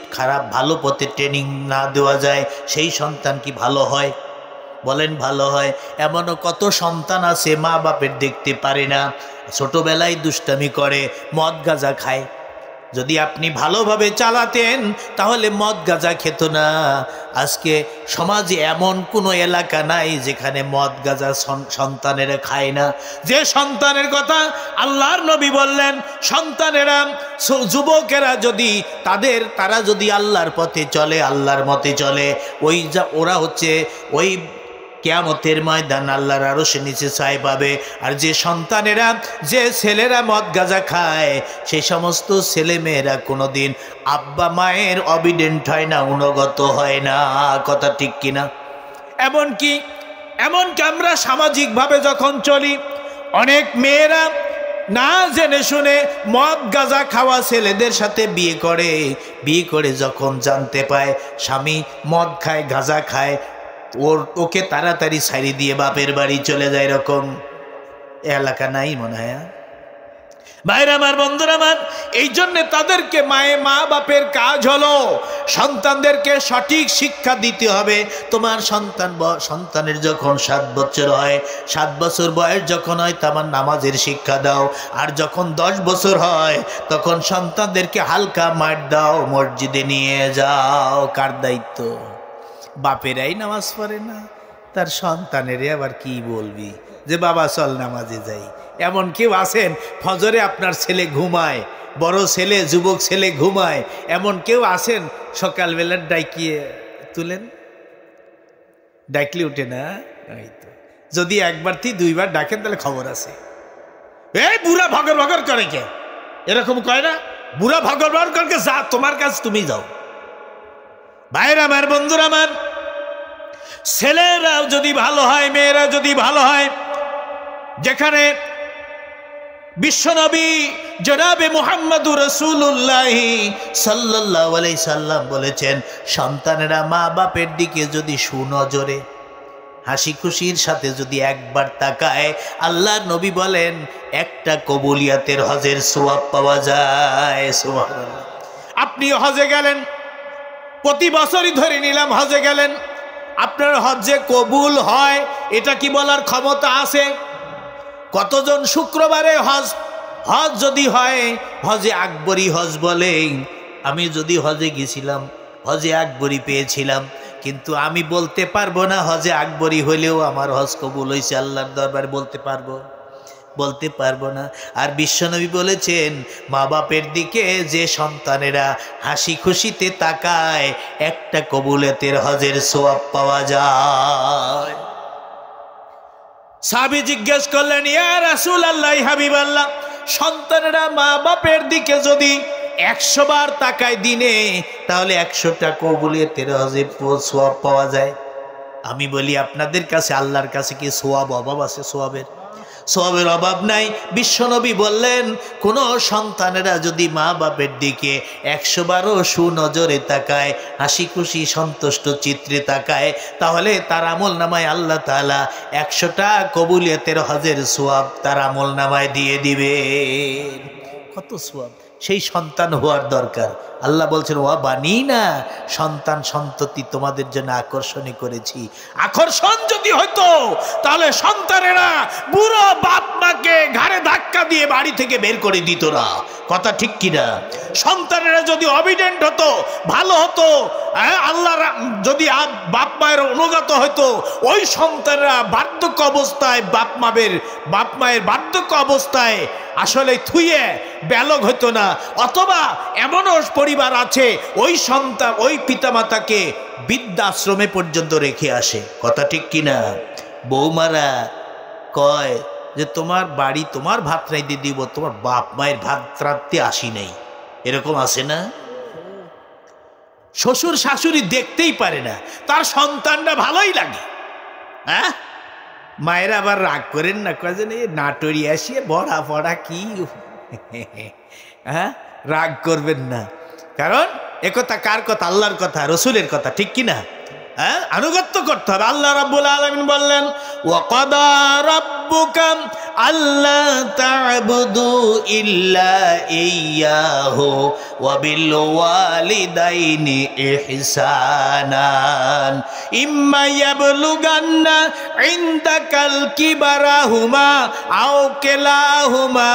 ভালো পথে ট্রেনিং না দেওয়া যায় সেই সন্তান কি ভালো হয়? বলেন ভালো হয়? এমনও কত সন্তান আছে মা বাপের দেখতে পারে না, ছোটবেলায় দুষ্টামি করে, মদ গাঁজা খায়, যদি আপনি ভালোভাবে চালাতেন তাহলে মদ গাঁজা খেত না। আজকে সমাজে এমন কোনো এলাকা নাই যেখানে মদ গাঁজা সন্তানেরা খায় না। যে সন্তানের কথা আল্লাহর নবী বললেন, সন্তানেরা যুবকেরা যদি তারা যদি আল্লাহর পথে চলে, আল্লাহর মতে চলে, ওরা হচ্ছে ওই কিয়ামতের ময়দান আল্লাহর আরশের নিচে ছায়া পাবে। আর যে সন্তানেরা, যে ছেলেরা মদ গাঁজা খায়, সেই সমস্ত ছেলে মেয়েরা কোনোদিন আব্বা মায়ের অবিডেন্ট হয় না, অনুগত হয় না। কথা ঠিক কিনা? এমনকি আমরা সামাজিকভাবে যখন চলি, অনেক মেয়েরা না জেনে শুনে মদ গাঁজা খাওয়া ছেলেদের সাথে বিয়ে করে যখন জানতে পায় স্বামী মদ খায়, গাঁজা খায়, ওকে তাড়াতাড়ি ছাড়ি দিয়ে বাপের বাড়ি চলে যায়। এরকম এলাকা নাই মনে হয়? ভাইরা আমার, বন্ধুরা আমার, এই জন্য তাদেরকে মা বাপের কাজ হলো সন্তানদেরকে সঠিক শিক্ষা দিতে হবে। তোমার সন্তানের যখন 7 বছর হয়, 7 বছর বয়স যখন হয়, তোমার নামাজের শিক্ষা দাও। আর যখন 10 বছর হয় তখন সন্তানদেরকে হালকা মার দাও, মসজিদে নিয়ে যাও। কার দায়িত্ব? বাপেরাই নামাজ পড়ে না, তার সন্তানেরে আবার কি বলবি যে বাবা চল নামাজে যাই? এমন কেউ আছেন ফজরে আপনার ছেলে ঘুমায়, বড় ছেলে, যুবক ছেলে ঘুমায়, এমন কেউ আছেন সকালবেলার ডাকিয়ে তুলেন? ডাকলে উঠে না। যদি একবার 2বার ডাকেন তাহলে খবর আছে। এই বুড়া ভগর ভগর করে কে? এরকম কয় না? বুড়া ভগর ভগর করে, যা তোমার কাজ তুমি যাও। ভাইরা আমার, বন্ধুরা আমার, ছেলেরাও যদি ভালো হয়, মেয়েরা যদি ভালো হয়, যেখানে বিশ্বনবী জনাবে মুহাম্মদুর রাসূলুল্লাহ সাল্লাল্লাহু আলাইহি সাল্লাম বলেছেন, সন্তানেরা মা বাপের দিকে যদি সুনজরে হাসি খুশির সাথে যদি একবার তাকায়, আল্লাহর নবী বলেন একটা কবুলিয়াতের হজের সওয়াব পাওয়া যায়। সুবহানাল্লাহ। আপনি হজে গেলেন, প্রতি বছরই ধরে নিলাম হজে গেলেন, আপনার হজ যে কবুল হয় এটা কি বলার ক্ষমতা আছে? কতজন শুক্রবারে হজ যদি হয়, হজে আকবরী হজ বলে। আমি যদি হজে গেছিলাম, হজে আকবরী পেয়েছিলাম, কিন্তু আমি বলতে পারবো না হজে আকবরী হইলেও আমার হজ কবুল হয়েছে আল্লাহর দরবারে। বলতে পারবো না। আর বিশ্বনবী বলেছেন, মা বাপের দিকে যে সন্তানেরা হাসি খুশিতে তাকায়, একটা কবুলেতের হজের সওয়াব পাওয়া যায়। সাহাবী জিজ্ঞেস করলেন, ইয়া রাসূলুল্লাহ, হাবিবাল্লাহ, সন্তানেরা মা বাপের দিকে যদি 100 বার তাকায় দিনে, তাহলে 100টা কবুলেতের হজের সওয়াব পাওয়া যায়। আমি বলি, আপনাদের কাছে আল্লাহর কাছে কি সওয়াব অভাব আছে? সওয়াবের অভাব নাই। বিশ্বনবী বললেন, কোন সন্তানেরা যদি মা বাপের দিকে 100 বারও সুনজরে তাকায়, হাসি খুশি সন্তুষ্ট চিত্রে তাকায়, তাহলে তার আমল নামায় আল্লাহ তাআলা 100টা কবুলিয়তের হজের সওয়াব তার আমল নামায় দিয়ে দিবে। কত সওয়াব! সেই সন্তান হওয়ার দরকার। আল্লাহ বলছেন, ওয়া বানিনা, সন্তান সন্ততি তোমাদের জন্য আকর্ষণী করেছি। আকর্ষণ যদি হতো তাহলে সন্তানেরা বুড়ো বাপ মাকে ঘাড়ে ধাক্কা দিয়ে বাড়ি থেকে বের করে দিত না। কথা ঠিক কিনা? সন্তানেরা যদি অবিডেন্ট হতো, ভালো হতো, আল্লাহ যদি বাপ মায়ের অনুগত হতো, ওই সন্তানেরা বার্ধক্য অবস্থায় বাপ মায়ের বার্ধক্য অবস্থায় আসলে থুয়ে ব্যালক হতো না। অথবা এমনও পরিবার আছে ওই সন্তান ওই পিতামাতাকে বৃদ্ধাশ্রমে পর্যন্ত রেখে আসে। কথা ঠিক কিনা? বৌমারা কয় যে তোমার বাড়ি তোমার ভাত রাইতে দিব, তোমার বাপ মায়ের ভাত রাঁধতে আসি নাই। এরকম আছে না? শ্বশুর শাশুড়ি দেখতেই পারে না, তার সন্তানটা ভালোই লাগে। হ্যাঁ, মায়েরা আবার রাগ করেন না, কয় যে নাটরি আসিয়ে বড়া পড়া কি। হ্যাঁ, রাগ করবেন না, কারণ একথা কার কথা? আল্লাহর কথা, রসুলের কথা, ঠিক কিনা? হ্যাঁ, আনুগত্য করতে হবে। আল্লাহ রাব্বুল আলামিন বললেন, ওয়া কাদা রাব্বুকা আল্লা তা'বুদু ইল্লা ইয়্যাহু ওয়া বিল ওয়ালিদাইনি ইহসানান ইম্মা ইয়াবলুগান্না ইনদাকাল কিবারাহুমা আও কিলাহুমা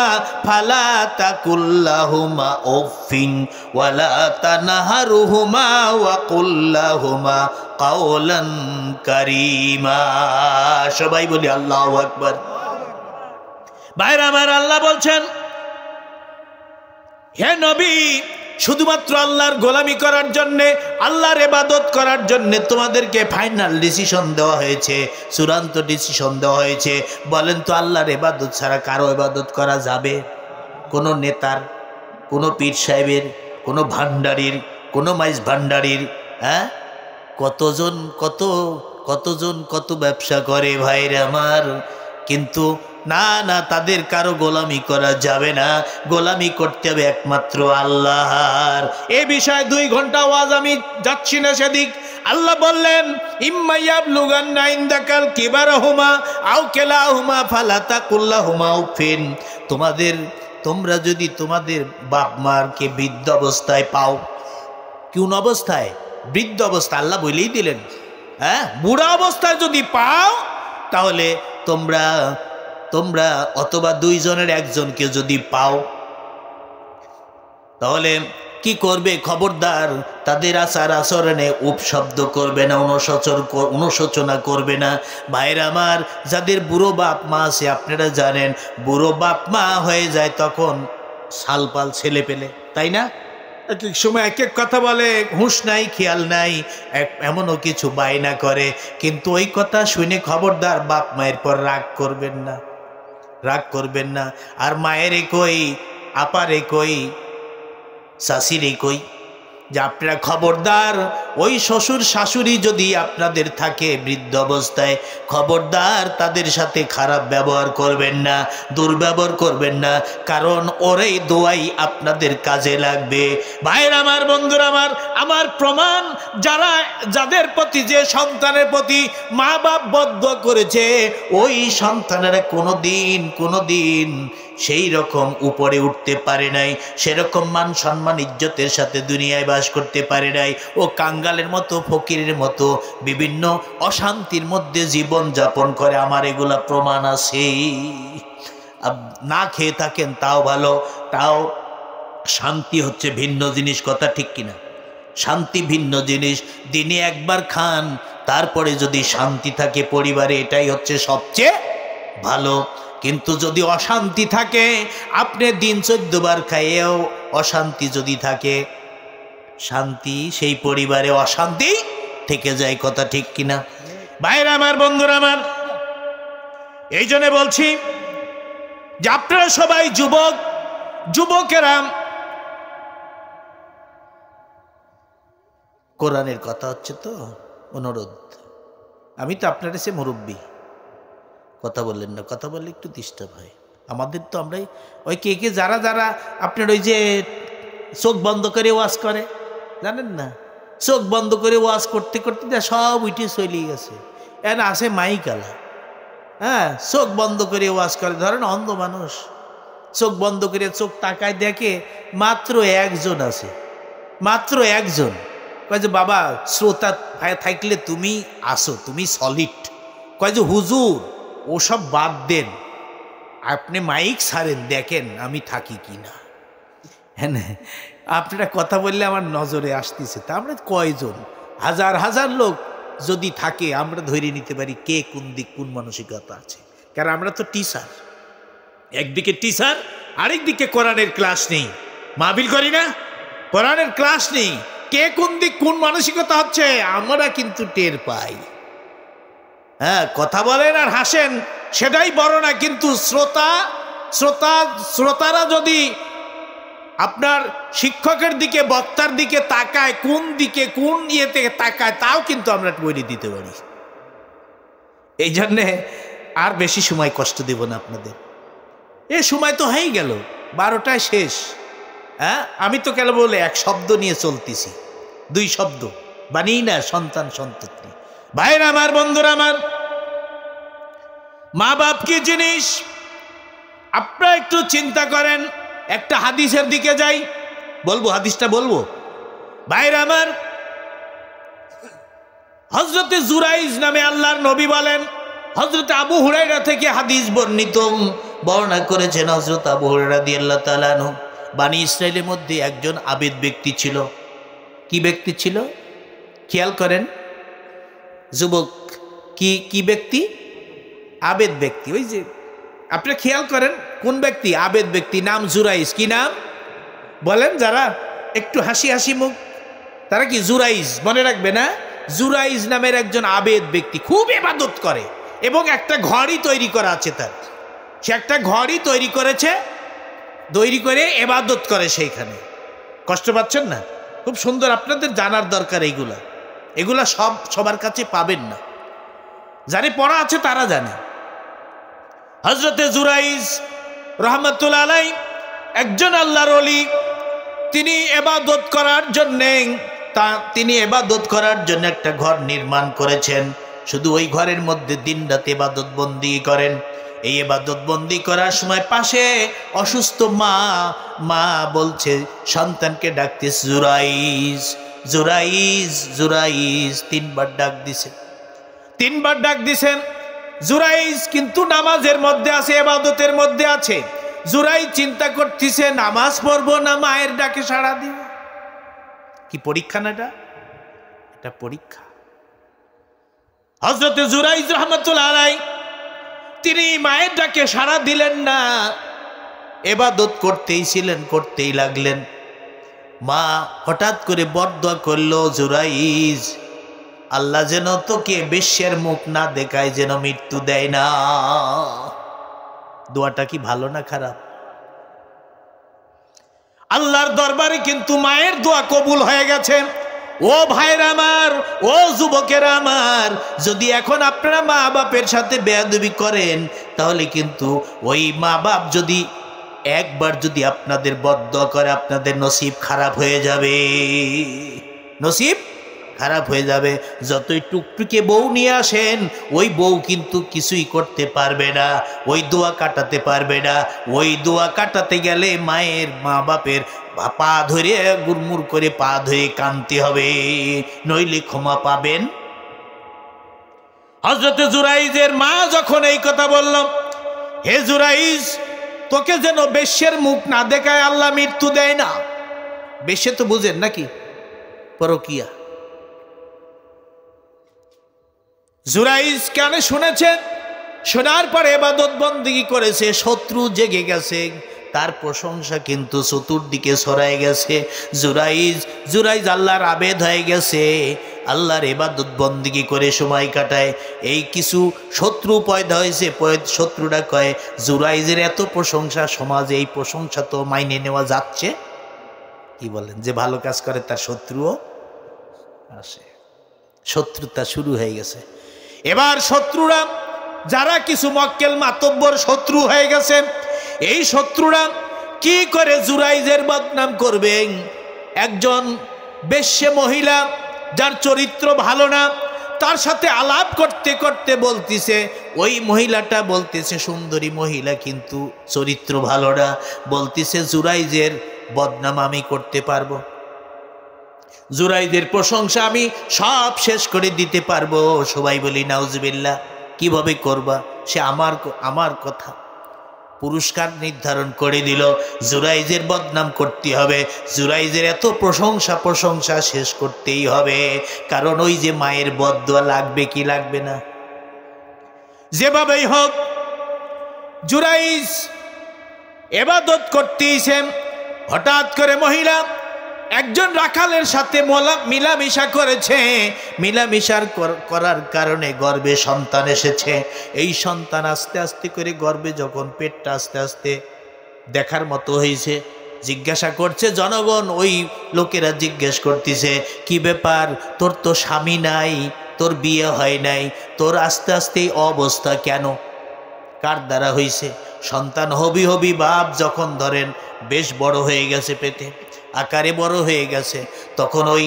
ফালা তাকুল্লাহুমা উফিন ওয়ালা তানহারুহুমা ওয়া কুল্লাহুমা কাওলান কারীমা। সবাই বলি আল্লাহু আকবার। ভাইরা আমার, আল্লাহ বলছেন, হে নবী, শুধুমাত্র আল্লাহর গোলামি করার জন্যে, আল্লাহর ইবাদত করার জন্যে তোমাদেরকে ফাইনাল ডিসিশন দেওয়া হয়েছে, চূড়ান্ত ডিসিশন দেওয়া হয়েছে। বলেন তো, আল্লাহর ইবাদত ছাড়া কারো ইবাদত করা যাবে? কোনো নেতার, কোনো পীর সাহেবের, কোনো ভান্ডারির, কোনো মাইজ ভান্ডারির? হ্যাঁ, কতজন কত ব্যবসা করে ভাইরা আমার, কিন্তু না না, তাদের কারো গোলামি করা যাবে না। গোলামি করতে হবে একমাত্র আল্লাহর। এ বিষয়ে 2 ঘন্টা ওয়াজ, আমি যাচ্ছি না সেদিক। আল্লাহ বললেন, ইম্মা ইয়াবলুগান্না ইনদাকাল কিবারাহুমা আও কিলাহুমা ফালা তাকুল্লাহুমা উফিন। তোমরা যদি তোমাদের বাপ মারকে বৃদ্ধ অবস্থায় পাও, কোন অবস্থায়? বৃদ্ধ অবস্থা। আল্লাহ বলেই দিলেন, হ্যাঁ, বুড়া অবস্থায় যদি পাও, তাহলে তোমরা অথবা 2 জনের একজনকে যদি পাও, তাহলে কি করবে? খবরদার তাদের আচার আচরণে উপশব্দ করবে না, অনুশোচনা করবে না। ভাইরা আমার, যাদের বুড়ো বাপ মা আছে, আপনারা জানেন, বুড়ো বাপ মা হয়ে যায় তখন সালপাল ছেলে পেলে, তাই না? এক এক সময় এক এক কথা বলে, হুঁশ নাই, খেয়াল নাই, এমনও কিছু বায়না করে। কিন্তু ওই কথা শুনে খবরদার বাপ মায়ের পর রাগ করবেন না, রাগ করবেন না। আর মায়েরে কই, আপারে কই, শাশুড়ি কই, যে আপনারা খবরদার, ওই শ্বশুর শাশুড়ি যদি আপনাদের থাকে বৃদ্ধ অবস্থায়, খবরদার তাদের সাথে খারাপ ব্যবহার করবেন না, দুর্ব্যবহার করবেন না, কারণ ওরাই দোয়াই আপনাদের কাজে লাগবে। ভাইরা আমার, বন্ধুরা আমার প্রমাণ, যাদের প্রতি, যে সন্তানের প্রতি মা বাপ বদদোয়া করেছে, ওই সন্তানেরা কোনোদিন সেই রকম উপরে উঠতে পারে নাই, সেরকম মান সম্মান ইজ্জতের সাথে দুনিয়ায় বাস করতে পারে নাই। ও কাঙ্গালের মতো, ফকিরের মতো বিভিন্ন অশান্তির মধ্যে জীবন যাপন করে। আমার এগুলা প্রমাণ আছে। না খেয়ে থাকেন তাও ভালো, তাও শান্তি হচ্ছে ভিন্ন জিনিস, কথা ঠিক কিনা? শান্তি ভিন্ন জিনিস। দিনে একবার খান, তারপরে যদি শান্তি থাকে পরিবারে, এটাই হচ্ছে সবচেয়ে ভালো। কিন্তু যদি অশান্তি থাকে, আপনি দিন 14 বার খাইয়েও অশান্তি যদি থাকে, শান্তি সেই পরিবারে অশান্তি থেকে যায়, কথা ঠিক কিনা? ভাইরা আমার, বন্ধুরা আমার, এই জন্য বলছি যে আপনারা সবাই যুবকেরা, কোরআনের কথা হচ্ছে তো, অনুরোধ, আমি তো আপনার কাছে মুরব্বী, কথা বললেন না, কথা বললে একটু ডিস্টার্ব হয় আমাদের। তো আমরাই ওই কে যারা আপনার ওই যে চোখ বন্ধ করে ওয়াজ করে, জানেন না, চোখ বন্ধ করে ওয়াজ করতে করতে সব উঠে চলে গেছে। এন আসে মাইকালা, হ্যাঁ, চোখ বন্ধ করে ওয়াজ করে। ধরেন অন্ধ মানুষ, চোখ বন্ধ করে চোখ তাকায়, দেখে মাত্র 1 জন আছে, মাত্র 1 জন। কয় যে বাবা, শ্রোতা থাকলে তুমি আসো, তুমি সলিড। কয় যে হুজুর, ওসব বাদ দেন, আপনি মাইক ছাড়েন, দেখেন আমি থাকি কি না। হ্যাঁ, আপনারা কথা বললে আমার নজরে আসতেছে। তা আমরা কয়জন, হাজার লোক যদি থাকে, আমরা ধরে নিতে পারি কে কোন দিক, কোন মানসিকতা আছে। কারণ আমরা তো টিচার, একদিকে টিচার, আরেকদিকে কোরআনের ক্লাস নেই, মাহফিল করি না, কোরআনের ক্লাস নেই। কে কোন দিক, কোন মানসিকতা হচ্ছে আমরা কিন্তু টের পাই। হ্যাঁ, কথা বলেন আর হাসেন, সেটাই বড় না। কিন্তু শ্রোতারা যদি আপনার শিক্ষকের দিকে, বক্তার দিকে তাকায়, কোন দিকে, কোন ইয়েতে তাকায়, তাও কিন্তু আমরা বলে দিতে পারি। এই জন্যে আর বেশি সময় কষ্ট দেব না আপনাদের। এ সময় তো হয়েই গেল, 12টায় শেষ। হ্যাঁ, আমি তো কেন বলে 1 শব্দ নিয়ে চলতেছি, 2 শব্দ বানিয়ে না, সন্তান সন্ততি। ভাইরা আমার, বন্ধুরা আমার, মা বাপ কি জিনিস? আপনারা একটু চিন্তা করেন, একটা হাদিসের দিকে যাই, বলবো হাদিসটা বলবো ভাইরা আমার। হযরতে জুরাইজ নামে আল্লাহর নবী বলেন, হযরত আবু হুরায়রা থেকে হাদিস বর্ণনা করেছেন হযরত আবু হুরায়রা রাদিয়াল্লাহু তাআলা আনহু, বনি ইসরাইলের মধ্যে একজন আবেদ ব্যক্তি ছিল। কি ব্যক্তি ছিল? খেয়াল করেন যুবক, কি ব্যক্তি? আবেদ ব্যক্তি। ওই যে আপনারা খেয়াল করেন কোন ব্যক্তি? আবেদ ব্যক্তি, নাম জুরাইজ। কি নাম বলেন? যারা একটু হাসি হাসি মুখ তারা কি জুরাইজ মনে রাখবে না? জুরাইজ নামের একজন আবেদ ব্যক্তি, খুব ইবাদত করে এবং একটা ঘরই তৈরি করা আছে তার। সে একটা ঘরই তৈরি করেছে, তৈরি করে ইবাদত করে সেইখানে। কষ্ট পাচ্ছেন না? খুব সুন্দর, আপনাদের জানার দরকার। এগুলা সবার কাছে পাবেন না, যারা পড়া আছে তারা জানে। হযরতে জুরাইজ রাহমাতুল্লাহ আলাইহি একজন আল্লাহর ওলি। তিনি ইবাদত করার জন্য একটা ঘর নির্মাণ করেছেন। শুধু ওই ঘরের মধ্যে দিনরাত ইবাদত বন্দি করেন। এই ইবাদত বন্দি করার সময় পাশে অসুস্থ মা বলছে, সন্তানকে ডাকতে, জুরাইজ জুরাইজ জুরাইজ, তিনবার ডাক দিছেন। জুরাইজ কিন্তু নামাজের মধ্যে আছে, ইবাদতের মধ্যে আছে। জুরাইজ চিন্তা করতেছে, নামাজ পড়বো না মায়ের ডাকে সাড়া দিব? কি পরীক্ষা না এটা পরীক্ষা। হযরতে জুরাইজ রাহমাতুল্লাহ আলাইহি তিনি মায়ের ডাকে সাড়া দিলেন না, ইবাদত করতেই লাগলেন। মা হঠাৎ করে বরদোয়া করলো, জুরাইজ আল্লাহ যেন তোকে বেশ্যের মুখ না দেখায়, যেন মৃত্যু দেয় না। দোয়াটা কি ভালো না খারাপ? আল্লাহর দরবারে কিন্তু মায়ের দোয়া কবুল হয়ে গেছে। ও ভাইরা আমার, ও যুবকেরা আমার, যদি এখন আপনারা মা বাপের সাথে বেয়াদবি করেন, তাহলে কিন্তু ওই মা বাপ যদি একবার যদি আপনাদের বদদোয়া করে, আপনাদের নসিব খারাপ হয়ে যাবে, নসিব খারাপ হয়ে যাবে। যতই টুকটুকে বউ নিয়ে আসেন, ওই বউ কিন্তু কিছুই করতে পারবে না, ওই দোয়া কাটাতে পারবে না। ওই দোয়া কাটাতে গেলে মা বাপের পা ধরে গুড়মুড় করে পা ধরে কাঁদতে হবে, নইলে ক্ষমা পাবেন। হযরতে জুরাইজের মা যখন এই কথা বলল, হে জুরাইজ, তোকে যেন বেশ্যের মুখ না দেখায় আল্লাহ মৃত্যু দেয় না। বেশ্যে তো বুঝেন নাকি? পরকিয়া। জুরাইজ কানে শুনেছেন, শোনার পরে ইবাদত বন্দেগী করেছে। শত্রু জেগে গেছে, তার প্রশংসা কিন্তু চতুর্দিকে ছড়ায় গেছে। জুরাইজ আল্লাহর আবেদ হয়ে গেছে, আল্লাহর ইবাদত বন্দেগী করে সময় কাটায়। এই কিছু শত্রু পয়দা হয়েছে। শত্রুরা কয়, জুরাইজের এত প্রশংসা, সমাজে এই প্রশংসা তো মাইনে নেওয়া যাচ্ছে? কি বলেন? যে ভালো কাজ করে তার শত্রুও আসে। শত্রুতা শুরু হয়ে গেছে। এবার শত্রুরা, যারা কিছু মক্কেল মাতব্বর শত্রু হয়ে গেছে, এই শত্রুরা কি করে জুরাইজের বদনাম করবে? একজন বেশ্যে মহিলা, যার চরিত্র ভালো না, তার সাথে আলাপ করতে করতে বলতেছে, ওই মহিলাটা বলতেছে, সুন্দরী মহিলা কিন্তু চরিত্র ভালো না, বলতেছে জুরাইজের বদনাম আমি করতে পারবো, জুরাইজের প্রশংসা আমি সব শেষ করে দিতে পারবো। সবাই বলি নাউজুবিল্লাহ। কিভাবে করবা? সে আমার কথা পুরস্কার নির্ধারণ করে দিল, জুরাইজের বদনাম করতে হবে, জুরাইজের এত প্রশংসা শেষ করতেই হবে। কারণ ওই যে মায়ের বদদোয়া লাগবে কি লাগবে না? যেভাবেই হোক জুরাইজ ইবাদত করতেইছেন। হঠাৎ করে মহিলা একজন রাখালের সাথে মিলামিশা করেছে। মিলামিশার করার কারণে গর্ভে সন্তান এসেছে। এই সন্তান আস্তে আস্তে করে গর্ভে যখন পেটটা আস্তে আস্তে দেখার মতো হয়েছে, জিজ্ঞাসা করছে জনগণ, ওই লোকেরা জিজ্ঞেস করতেছে, কি ব্যাপার, তোর তো স্বামী নাই, তোর বিয়ে হয় নাই, তোর আস্তে আস্তে এই অবস্থা কেন? কার দ্বারা হয়েছে? সন্তান হবি বাপ যখন ধরেন বেশ বড় হয়ে গেছে, পেটে আকারে বড় হয়ে গেছে, তখন ওই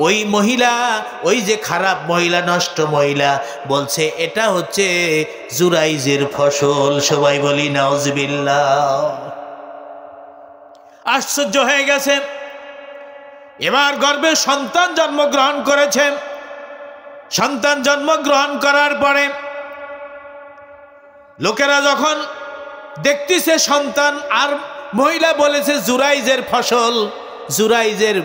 ওই মহিলা, ওই যে খারাপ মহিলা, নষ্ট মহিলা, বলছে এটা হচ্ছে জুরাইজের ফসল। সবাই বলি নাউজুবিল্লাহ। আশ্চর্য হয়ে গেছে। এবার গর্ভে সন্তান জন্মগ্রহণ করেছে। সন্তান জন্মগ্রহণ করার পরে লোকেরা যখন দেখতেছে সন্তান, আর মহিলা বলেছে জুরাইজের ফসল, জুরাইজের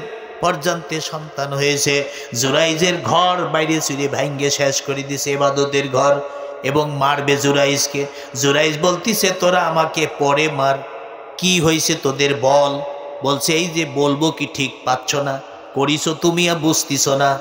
পর্যন্তে সন্তান হয়েছে। জুরাইজের ঘর বাইরে চুরি ভাঙ্গে শেষ করে দিছে, ইবাদতের ঘর, এবং মারবে জুরাইজকে। জুরাইজ বলতিছে তোরা আমাকে পরে মার, কি হয়েছে তোদের বল। বলছে এই যে বলবো কি ঠিক পাচ্ছ না, করিস তুমি আর বুঝতিস না।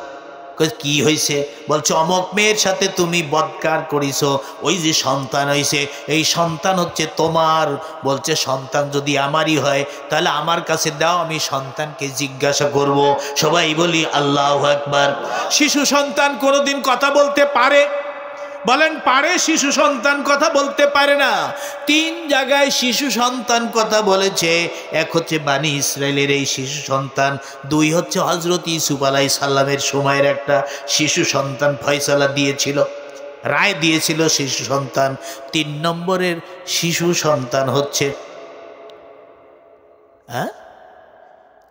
কি হয়েছে? বলছে অমক মেয়ের সাথে তুমি বদকার করিস, ওই যে সন্তান হয়েছে, এই সন্তান হচ্ছে তোমার। বলছে সন্তান যদি আমারই হয় তাহলে আমার কাছে দাও, আমি সন্তানকে জিজ্ঞাসা করব। সবাই বলি আল্লাহু আকবার। শিশু সন্তান কোনোদিন কথা বলতে পারে? বলেন পারে? শিশু সন্তান কথা বলতে পারে না। 3 জায়গায় শিশু সন্তান কথা বলেছে। এক হচ্ছে বানি ইসরায়েলের এই শিশু সন্তান, 2 হচ্ছে হযরত ইউসুফ আলাইহিস সালামের সময়ের একটা শিশু সন্তান ফয়সালা দিয়েছিল, রায় দিয়েছিল শিশু সন্তান। 3 নম্বরের শিশু সন্তান হচ্ছে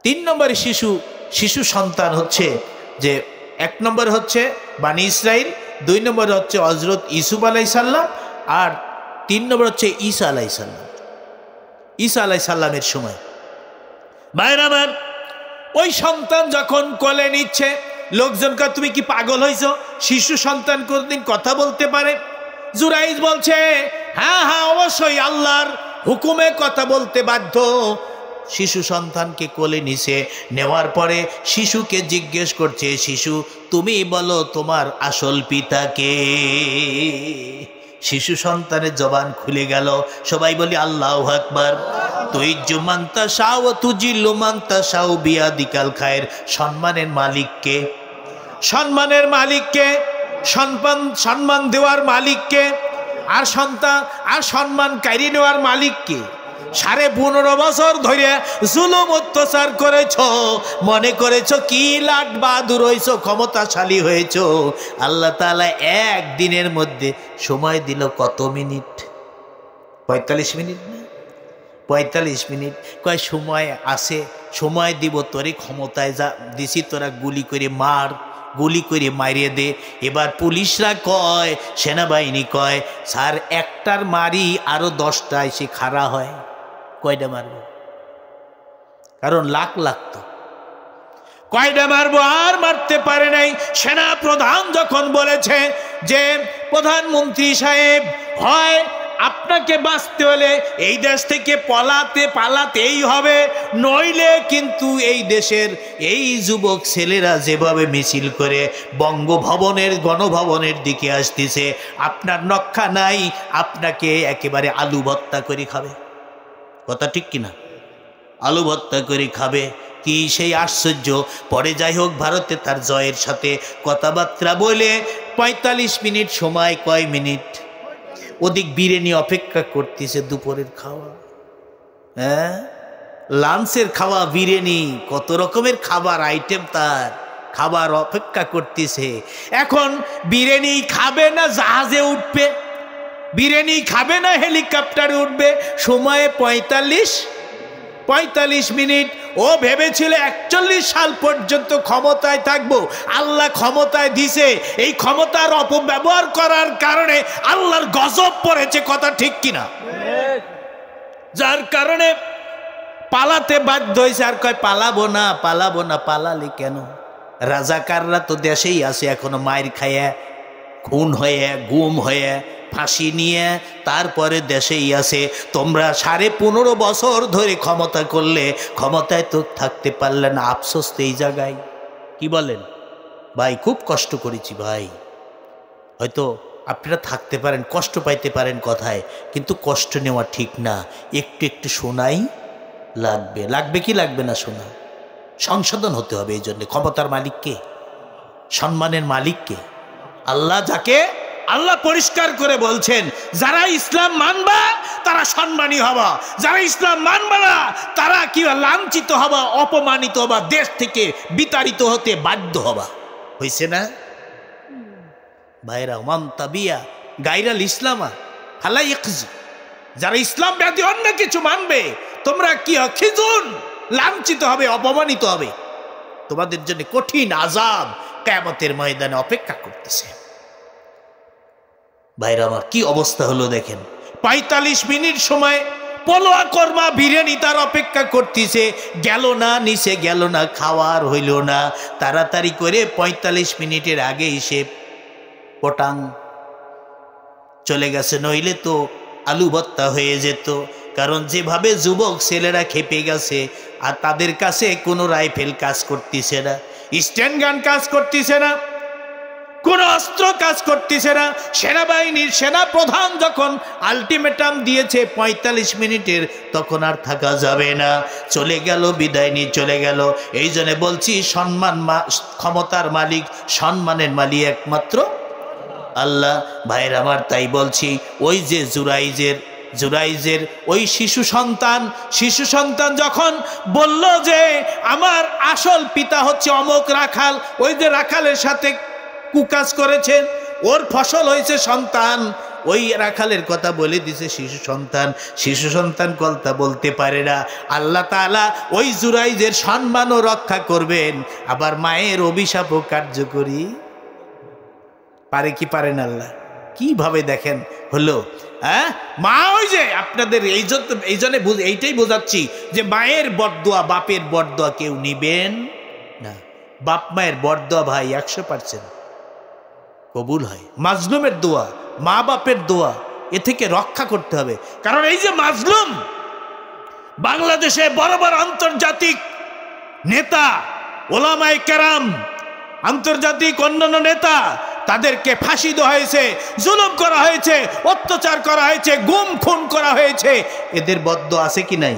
3 নম্বরের শিশু সন্তান হচ্ছে যে 1 নম্বর হচ্ছে বানি ইসরায়েল, 2 নম্বর হচ্ছে হযরত ইউসুফ আলাইহিস সালাম, আর 3 নম্বর হচ্ছে ঈসা আলাইহিস সালাম। ঈসা আলাইহিস সালামের সময় ভাইরা আমার, ওই সন্তান যখন কোলে নিচ্ছে, লোকজন কয় তুমি কি পাগল হইছো? শিশু সন্তান কোনদিন কথা বলতে পারে? জুরাইজ বলছে হ্যাঁ হ্যাঁ অবশ্যই আল্লাহর হুকুমে কথা বলতে বাধ্য। শিশু সন্তানকে কোলে নিছে, নেওয়ার পরে শিশুকে জিজ্ঞেস করছে, শিশু তুমি বলো তোমার আসল পিতাকে? শিশু সন্তানের জবান খুলে গেল। সবাই বলি আল্লাহু আকবার। তুইজ্জু মান তাশাউ ওয়া তুজিল্লু মান তাশাউ বিয়াদিকাল খায়র। সম্মানের মালিককে, সম্মানের মালিককে, সম্মান দেওয়ার মালিককে, আর সম্মান কাড়ি নেওয়ার মালিককে। 15.5 বছর ধরে জুলুম অত্যাচার করেছ, মনে করেছ কি লাট বাহাদুর হয়েছ, ক্ষমতাশালী হয়েছ। আল্লাহ তাআলা একদিনের মধ্যে সময় দিল কত মিনিট? 45 মিনিট না, 45 মিনিট। কয় সময় আছে, সময় দিব, তোরে ক্ষমতায় যা দিছি, তোরা গুলি করে মার, গুলি করে মারিয়ে দে। এবার পুলিশরা কয়, সেনাবাহিনী কয়, স্যার একটার মারি আরো 10টা এসে খাড়া হয়, কয়টা মারব? কারণ লাখ লাখ তো, কয়টা মারবো? আর মারতে পারে নাই। সেনা প্রধান যখন বলেছে যে প্রধানমন্ত্রী সাহেব, হয় আপনাকে বাঁচতে হলে এই দেশ থেকে পালাতেই হবে, নইলে কিন্তু এই দেশের এই যুবক ছেলেরা যেভাবে মিছিল করে বঙ্গভবনের গণভবনের দিকে আসতেছে, আপনার রক্ষা নাই, আপনাকে একেবারে আলু ভর্তা করে খাবে। কথা ঠিক কিনা? আলু ভর্তা করে খাবে। কি সেই আশ্চর্য! পরে যাই হোক, ভারতে তার জয়ের সাথে কথাবার্তা বলে 45 মিনিট সময়, কয় মিনিট ওদিক বিরিয়ানি অপেক্ষা করতেছে, দুপুরের খাওয়া, হ্যাঁ লাঞ্চের খাওয়া, বিরিয়ানি, কত রকমের খাবার আইটেম, তার খাবার অপেক্ষা করতেছে। এখন বিরিয়ানি খাবে না জাহাজে উঠবে, বিরিয়ানি খাবে না হেলিকপ্টারে উঠবে, সময়ে 45 মিনিট। ও ভেবেছিল 41 সাল পর্যন্ত ক্ষমতায় থাকবো। আল্লাহ ক্ষমতায় দিছে, এই ক্ষমতার অপব্যবহার করার কারণে আল্লাহর গজব পড়েছে। কথা ঠিক কিনা? যার কারণে পালাতে বাধ্য হয়েছে। আর কয় পালাবো না, পালাবো না। পালালে কেন? রাজাকাররা তো দেশেই আছে এখনো, মায়ের খাইয়া, খুন হয়ে, গুম হয়ে, ফাঁসি নিয়ে তারপরে দেশেই আছে। তোমরা 15.5 বছর ধরে ক্ষমতা করলে, ক্ষমতায় তো থাকতে পারলে না। আফসোস তো এই জায়গায়। কি বলেন ভাই? খুব কষ্ট করেছি ভাই। হয়তো আপনারা থাকতে পারেন, কষ্ট পাইতে পারেন কথায়, কিন্তু কষ্ট নেওয়া ঠিক না। একটু একটু শোনাই লাগবে, লাগবে কি লাগবে না? শোনা সংশোধন হতে হবে। এই জন্য ক্ষমতার মালিককে, সম্মানের মালিককে, আল্লাহ যাকে আল্লাহ পরিষ্কার করে বলছেন, যারা ইসলাম মানবা তারা সম্মানী হবা, যারা ইসলাম মানবা না তারা কি লাঞ্ছিত হবা, অপমানিত হবা, দেশ থেকে বিতাড়িত হতে বাধ্য হবা। হইছে না ভাইরা? মান তাবিয়া গায়রাল ইসলামা ফালা ইয়াকজি, যারা ইসলাম ব্যতীত অন্য কিছু মানবে তোমরা কি খিজুন, লাঞ্ছিত হবে, অপমানিত হবে। তোমাদের জন্য কঠিন আযাব কিয়ামতের ময়দানে অপেক্ষা করতেছে। ভাইরা আমার, কি অবস্থা হলো দেখেন। 45 মিনিট সময় পলোয়া কর্মা বিরিয়ানি তার অপেক্ষা করতেছে, গেল না, নিচে গেল না, খাওয়ার হইল না। তাড়াতাড়ি করে 45 মিনিটের আগে এসে পটাং চলে গেছে, নইলে তো আলু ভর্তা হয়ে যেত। কারণ যেভাবে যুবক ছেলেরা খেপে গেছে, আর তাদের কাছে কোনো রাইফেল কাজ করতেছে না, স্ট্যান্ড গান কাজ করতেছে না, কোন অস্ত্র কাজ করতেছে না। সেনাবাহিনীর সেনা প্রধান যখন আলটিমেটাম দিয়েছে 45 মিনিটের, তখন আর থাকা যাবে না, চলে গেল, বিদায় নিয়ে চলে গেল। এই জন্য বলছি, সম্মান ক্ষমতার মালিক, সম্মানের মালিক একমাত্র আল্লাহ। ভাইয়ের আমার, তাই বলছি, ওই যে জুরাইজের ওই শিশু সন্তান যখন বলল যে আমার আসল পিতা হচ্ছে অমুক রাখাল, ওই যে রাখালের সাথে কুকাজ করেছেন, ওর ফসল হয়েছে সন্তান, ওই রাখালের কথা বলে দিছে শিশু সন্তান কথা বলতে পারে না। আল্লাহ তাআলা ওই জুরাইজের সম্মানও রক্ষা করবেন, আবার মায়ের অভিশাপও কার্যকরী পারে কি পারেন আল্লাহ? কিভাবে দেখেন হলো, হ্যাঁ? মা ওই যে আপনাদের এই জন্য এইটাই বোঝাচ্ছি যে মায়ের বরদোয়া, বাপের বরদোয়া কেউ নিবেন না। বাপ মায়ের বরদোয়া ভাই 100% কবুল হয়। মাজলুমের দোয়া, মা বাপের দোয়া, এ থেকে রক্ষা করতে হবে। কারণ এই যে মাজলুম, বাংলাদেশে বড় বড় আন্তর্জাতিক নেতা, ওলামায়ে কেরাম, আন্তর্জাতিক অন্যান্য নেতা, তাদেরকে ফাঁসি দেওয়া হয়েছে, জুলুম করা হয়েছে, অত্যাচার করা হয়েছে, গুম খুন করা হয়েছে। এদের বদদোয়া আছে কি নাই?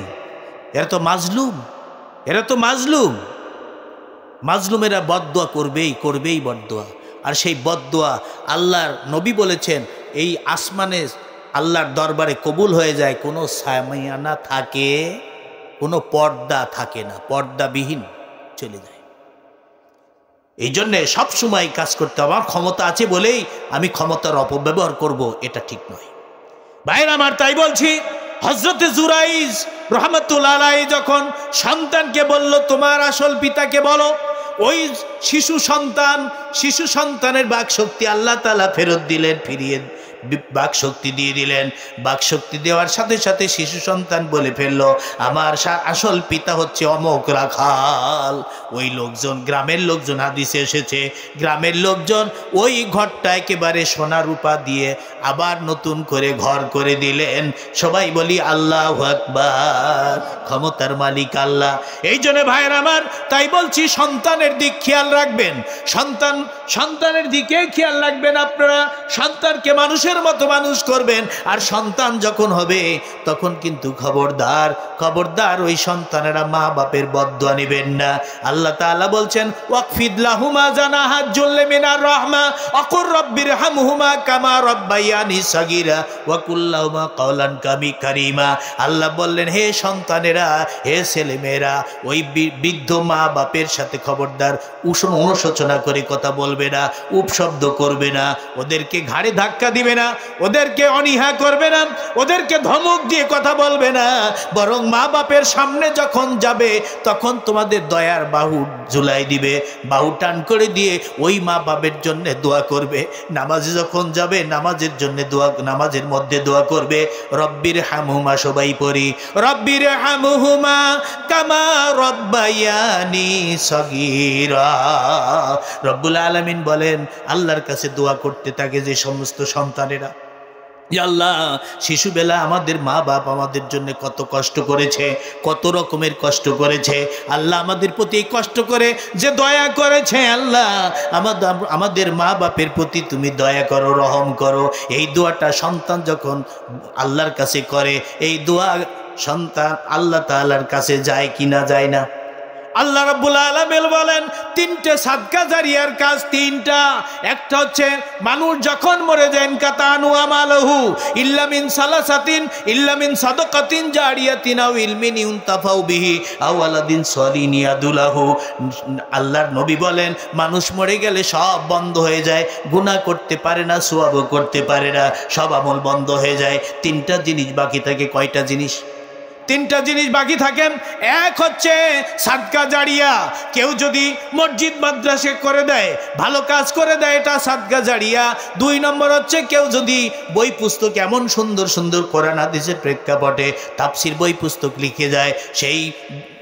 এরা তো মাজলুমেরা বদদোয়া করবেই বদদোয়া। আর সেই বদদোয়া আল্লাহর নবী বলেছেন, এই আসমানে আল্লাহর দরবারে কবুল হয়ে যায়, কোনো সামিয়ানা থাকে, কোনো পর্দা থাকে না, পর্দাবিহীন চলে যায়। এই জন্যে সবসময় কাজ করতে হবে। আমার ক্ষমতা আছে বলেই আমি ক্ষমতার অপব্যবহার করব, এটা ঠিক নয়। ভাইরা আমার, তাই বলছি, হযরতে জুরাইজ রাহমাতুল্লাহ আলাইহি যখন সন্তানকে বলল তোমার আসল পিতাকে বলো, ওই শিশু সন্তানের বাকশক্তি আল্লাহ তাআলা ফেরত দিলেন, ফিরিয়ে বাকশক্তি দিয়ে দিলেন। বাকশক্তি দেওয়ার সাথে সাথে শিশু সন্তান বলে ফেললো, আমার আসল পিতা হচ্ছে অমুক রাখাল। ওই লোকজন, গ্রামের লোকজন, হাদিসে এসেছে, গ্রামের লোকজন ওই ঘরটা একেবারে সোনা রূপা দিয়ে আবার নতুন করে ঘর করে দিলেন। সবাই বলি আল্লাহু আকবার, ক্ষমতার মালিক আল্লাহ। এই জন্য ভাইয়ের আমার, তাই বলছি, সন্তানের দিক খেয়াল রাখবেন, সন্তানের দিকে খেয়াল রাখবেন। আপনারা সন্তানকে মানুষের মতো মানুষ করবেন, আর সন্তান যখন হবে তখন কিন্তু খবরদার ওই সন্তানেরা মা বাপের বদদোয়া নেবেন না। আল্লাহ তাআলা বলছেন, ওয়াকফিদ লাহুমা জানাহাজ যুল্লি মিনার রাহমা ওয়াকুর রাব্বিরহামহুমা কামা রাব্বায়ানি সাগীরা ওয়া কুল লাহুমা কাওলান কারীমা। আল্লাহ বললেন, হে সন্তানেরা, হে ছেলেমেয়েরা, ওই বৃদ্ধ মা বাপের সাথে খবরদার অনুশোচনা করে কথা বলবে না, উপশব্দ করবে না, ওদেরকে ঘাড়ে ধাক্কা দিবে না, ওদেরকে অনীহা করবে না, ওদেরকে ধমক দিয়ে কথা বলবে না। বরং মা বাপের সামনে যখন যাবে তখন তোমাদের দয়ার বাহু ঝুলাই দিবে, বাহু টান করে দিয়ে ওই মা বাপের জন্য দোয়া করবে। নামাজে যখন যাবে নামাজের জন্য নামাজের মধ্যে দোয়া করবে, রব্বির হামহুমা, সবাই পড়ি, রব্বির হামহুমা কামা রব্বায়ানি সগীরা। রব্বুল আলামিন বলেন, আল্লাহর কাছে দোয়া করতে থাকে যে সমস্ত সন্তানেরা, আল্লাহ শিশুবেলা আমাদের মা বাপ আমাদের জন্য কত কষ্ট করেছে, কত রকমের কষ্ট করেছে, আল্লাহ আমাদের প্রতি কষ্ট করে যে দয়া করেছে, আল্লাহ আমাদের মা বাপের প্রতি তুমি দয়া করো, রহম করো। এই দোয়াটা সন্তান যখন আল্লাহর কাছে করে, এই দোয়া সন্তান আল্লাহ তাআলার কাছে যায় কি না যায় না? আল্লাহ রাব্বুল আলামিন বলেন তিনটে সাদকা জারিয়ার কাজ তিনটা। একটা হচ্ছে মানুষ যখন মরে যায় কাতানু আমালহু ইল্লা মিন সালাসাতিন ইল্লা মিন সাদাকাতিন জারিয়াতিন আও ইলমিন ইউনতাফাউ বিহি আও ওয়ালাদিন সলিহিন ইয়াদুলাহু। আল্লাহর নবী বলেন মানুষ মরে গেলে সব বন্ধ হয়ে যায়, গুনাহ করতে পারে না, সওয়াবও করতে পারে না, সব আমল বন্ধ হয়ে যায়। তিনটা জিনিস বাকি থাকে। কয়টা জিনিস? তিনটা জিনিস বাকি থাকেন। এক হচ্ছে সাদকা জারিয়া। কেউ যদি মসজিদ মাদ্রাসা করে দেয়, ভালো কাজ করে দেয়, এটা সাদকা জারিয়া। দুই নম্বর হচ্ছে কেউ যদি বই পুস্তক এমন সুন্দর সুন্দর কোরআন হাদিসের প্রেক্ষাপটে তাফসির বই পুস্তক লিখে যায়,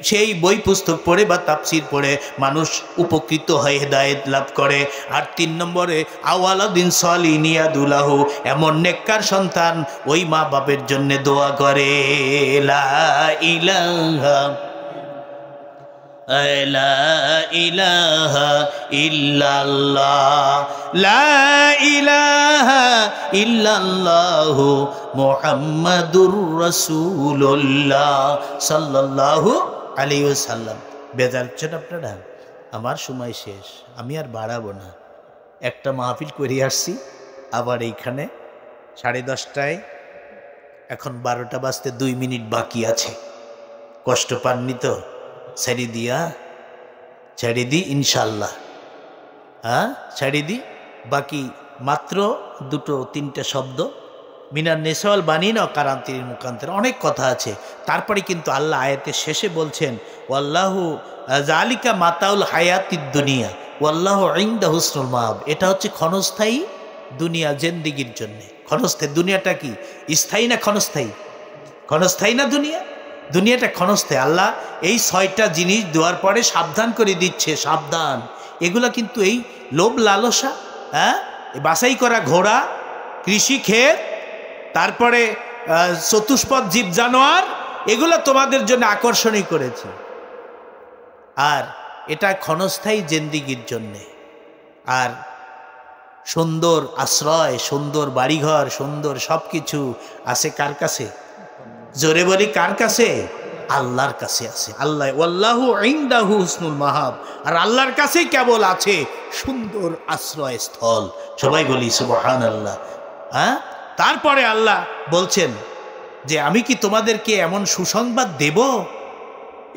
সেই বই পুস্তক পড়ে বা তাফসির পড়ে মানুষ উপকৃত হয়ে হেদায়েত লাভ করে। আর তিন নম্বরে আওয়ালাদিন সলিহিন ইয়াদুলাহু, এমন নেককার সন্তান ওই মা বাপের জন্য দোয়া করে। লা ইলাহা লা ইলাহা ইল্লাল্লাহ লা ইলাহা ইল্লাল্লাহু মুহাম্মাদুর রাসূলুল্লাহ সাল্লাল্লাহু আলাইহি ওয়াসাল্লাম। বেজার হচ্ছেন আপনারা? আমার সময় শেষ, আমি আর বাড়াবো না। একটা মাহফিল করে আসছি, আবার এইখানে 10:30টায়, এখন 12টা বাজতে 2 মিনিট বাকি আছে। কষ্ট পাননি তো? ছেড়ে দি ইনশাল্লাহ। হ্যাঁ, ছেড়ে দি। বাকি মাত্র 2-3টা শব্দ, মিনার নেসাওয়াল বানিয়ে নাও কারান্তির মুখান্তরে, অনেক কথা আছে। তারপরে কিন্তু আল্লাহ আয়াতের শেষে বলছেন ওয়াল্লাহু যালিকা মাতাউল হায়াতিদ দুনিয়া ওয়াল্লাহু ইনদাহু হুসনুল মাআব। এটা হচ্ছে ক্ষণস্থায়ী দুনিয়া, জিন্দেগির জন্য ক্ষণস্থায়ী। দুনিয়াটা কি স্থায়ী না ক্ষণস্থায়ী? ক্ষণস্থায়ী না দুনিয়া? দুনিয়াটা ক্ষণস্থায়ী। আল্লাহ এই 6টা জিনিস দেওয়ার পরে সাবধান করে দিচ্ছে, সাবধান। এগুলা কিন্তু এই লোভ লালসা, হ্যাঁ, বাছাই করা ঘোড়া, কৃষি ক্ষেত, তারপরে চতুষ্পদ জীব জানোয়ার, এগুলো তোমাদের জন্য আকর্ষণই করেছে। আর এটা ক্ষণস্থায়ী জিন্দেগির জন্যে। আর সুন্দর আশ্রয়, সুন্দর বাড়িঘর, সুন্দর সব কিছু আছে কার কাছে? জোরে বলি কার কাছে? আল্লাহর কাছে আছে। আল্লাহ ওয়াল্লাহু ইনদাহু হুসনুল মাহাব, আর আল্লাহর কাছেই কেবল আছে সুন্দর আশ্রয়স্থল। সবাই বলি সুবহানাল্লাহ। হ্যাঁ, তারপরে আল্লাহ বলছেন যে আমি কি তোমাদেরকে এমন সুসংবাদ দেব?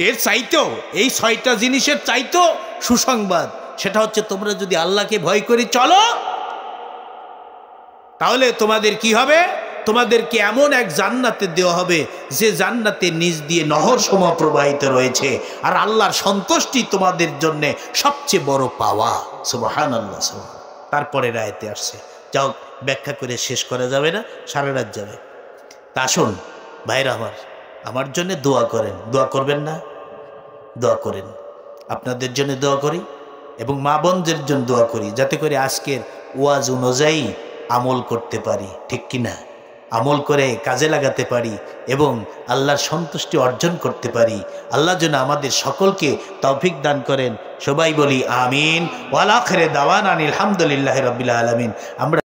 এর চাইতেও, এই 6টা জিনিসের চাইতেও সুসংবাদ, সেটা হচ্ছে তোমরা যদি আল্লাহকে ভয় করে চলো, তাহলে তোমাদের কি হবে? তোমাদেরকে এমন এক জান্নাতে দেওয়া হবে যে জান্নাতের নিচ দিয়ে নহর সমা প্রবাহিত রয়েছে। আর আল্লাহর সন্তুষ্টি তোমাদের জন্য সবচেয়ে বড় পাওয়া। সুবহানাল্লাহ। তারপরে আয়াতে আসছে, যাও ব্যাখ্যা করে শেষ করা যাবে না, সারা রাত যাবে। তা আসুন ভাইরা আমার জন্য দোয়া করেন। দোয়া করবেন না? দোয়া করেন। আপনাদের জন্য দোয়া করি এবং মা বোনদের জন্য দোয়া করি, যাতে করে আজকের ওয়াজ অনুযায়ী আমল করতে পারি, ঠিক কিনা? আমল করে কাজে লাগাতে পারি এবং আল্লাহর সন্তুষ্টি অর্জন করতে পারি। আল্লাহ যেন আমাদের সকলকে তৌফিক দান করেন। সবাই বলি আমিন। ওয়াল আখিরু দাওয়ানা আলহামদুলিল্লাহি রাব্বিল আলামিন। আমরা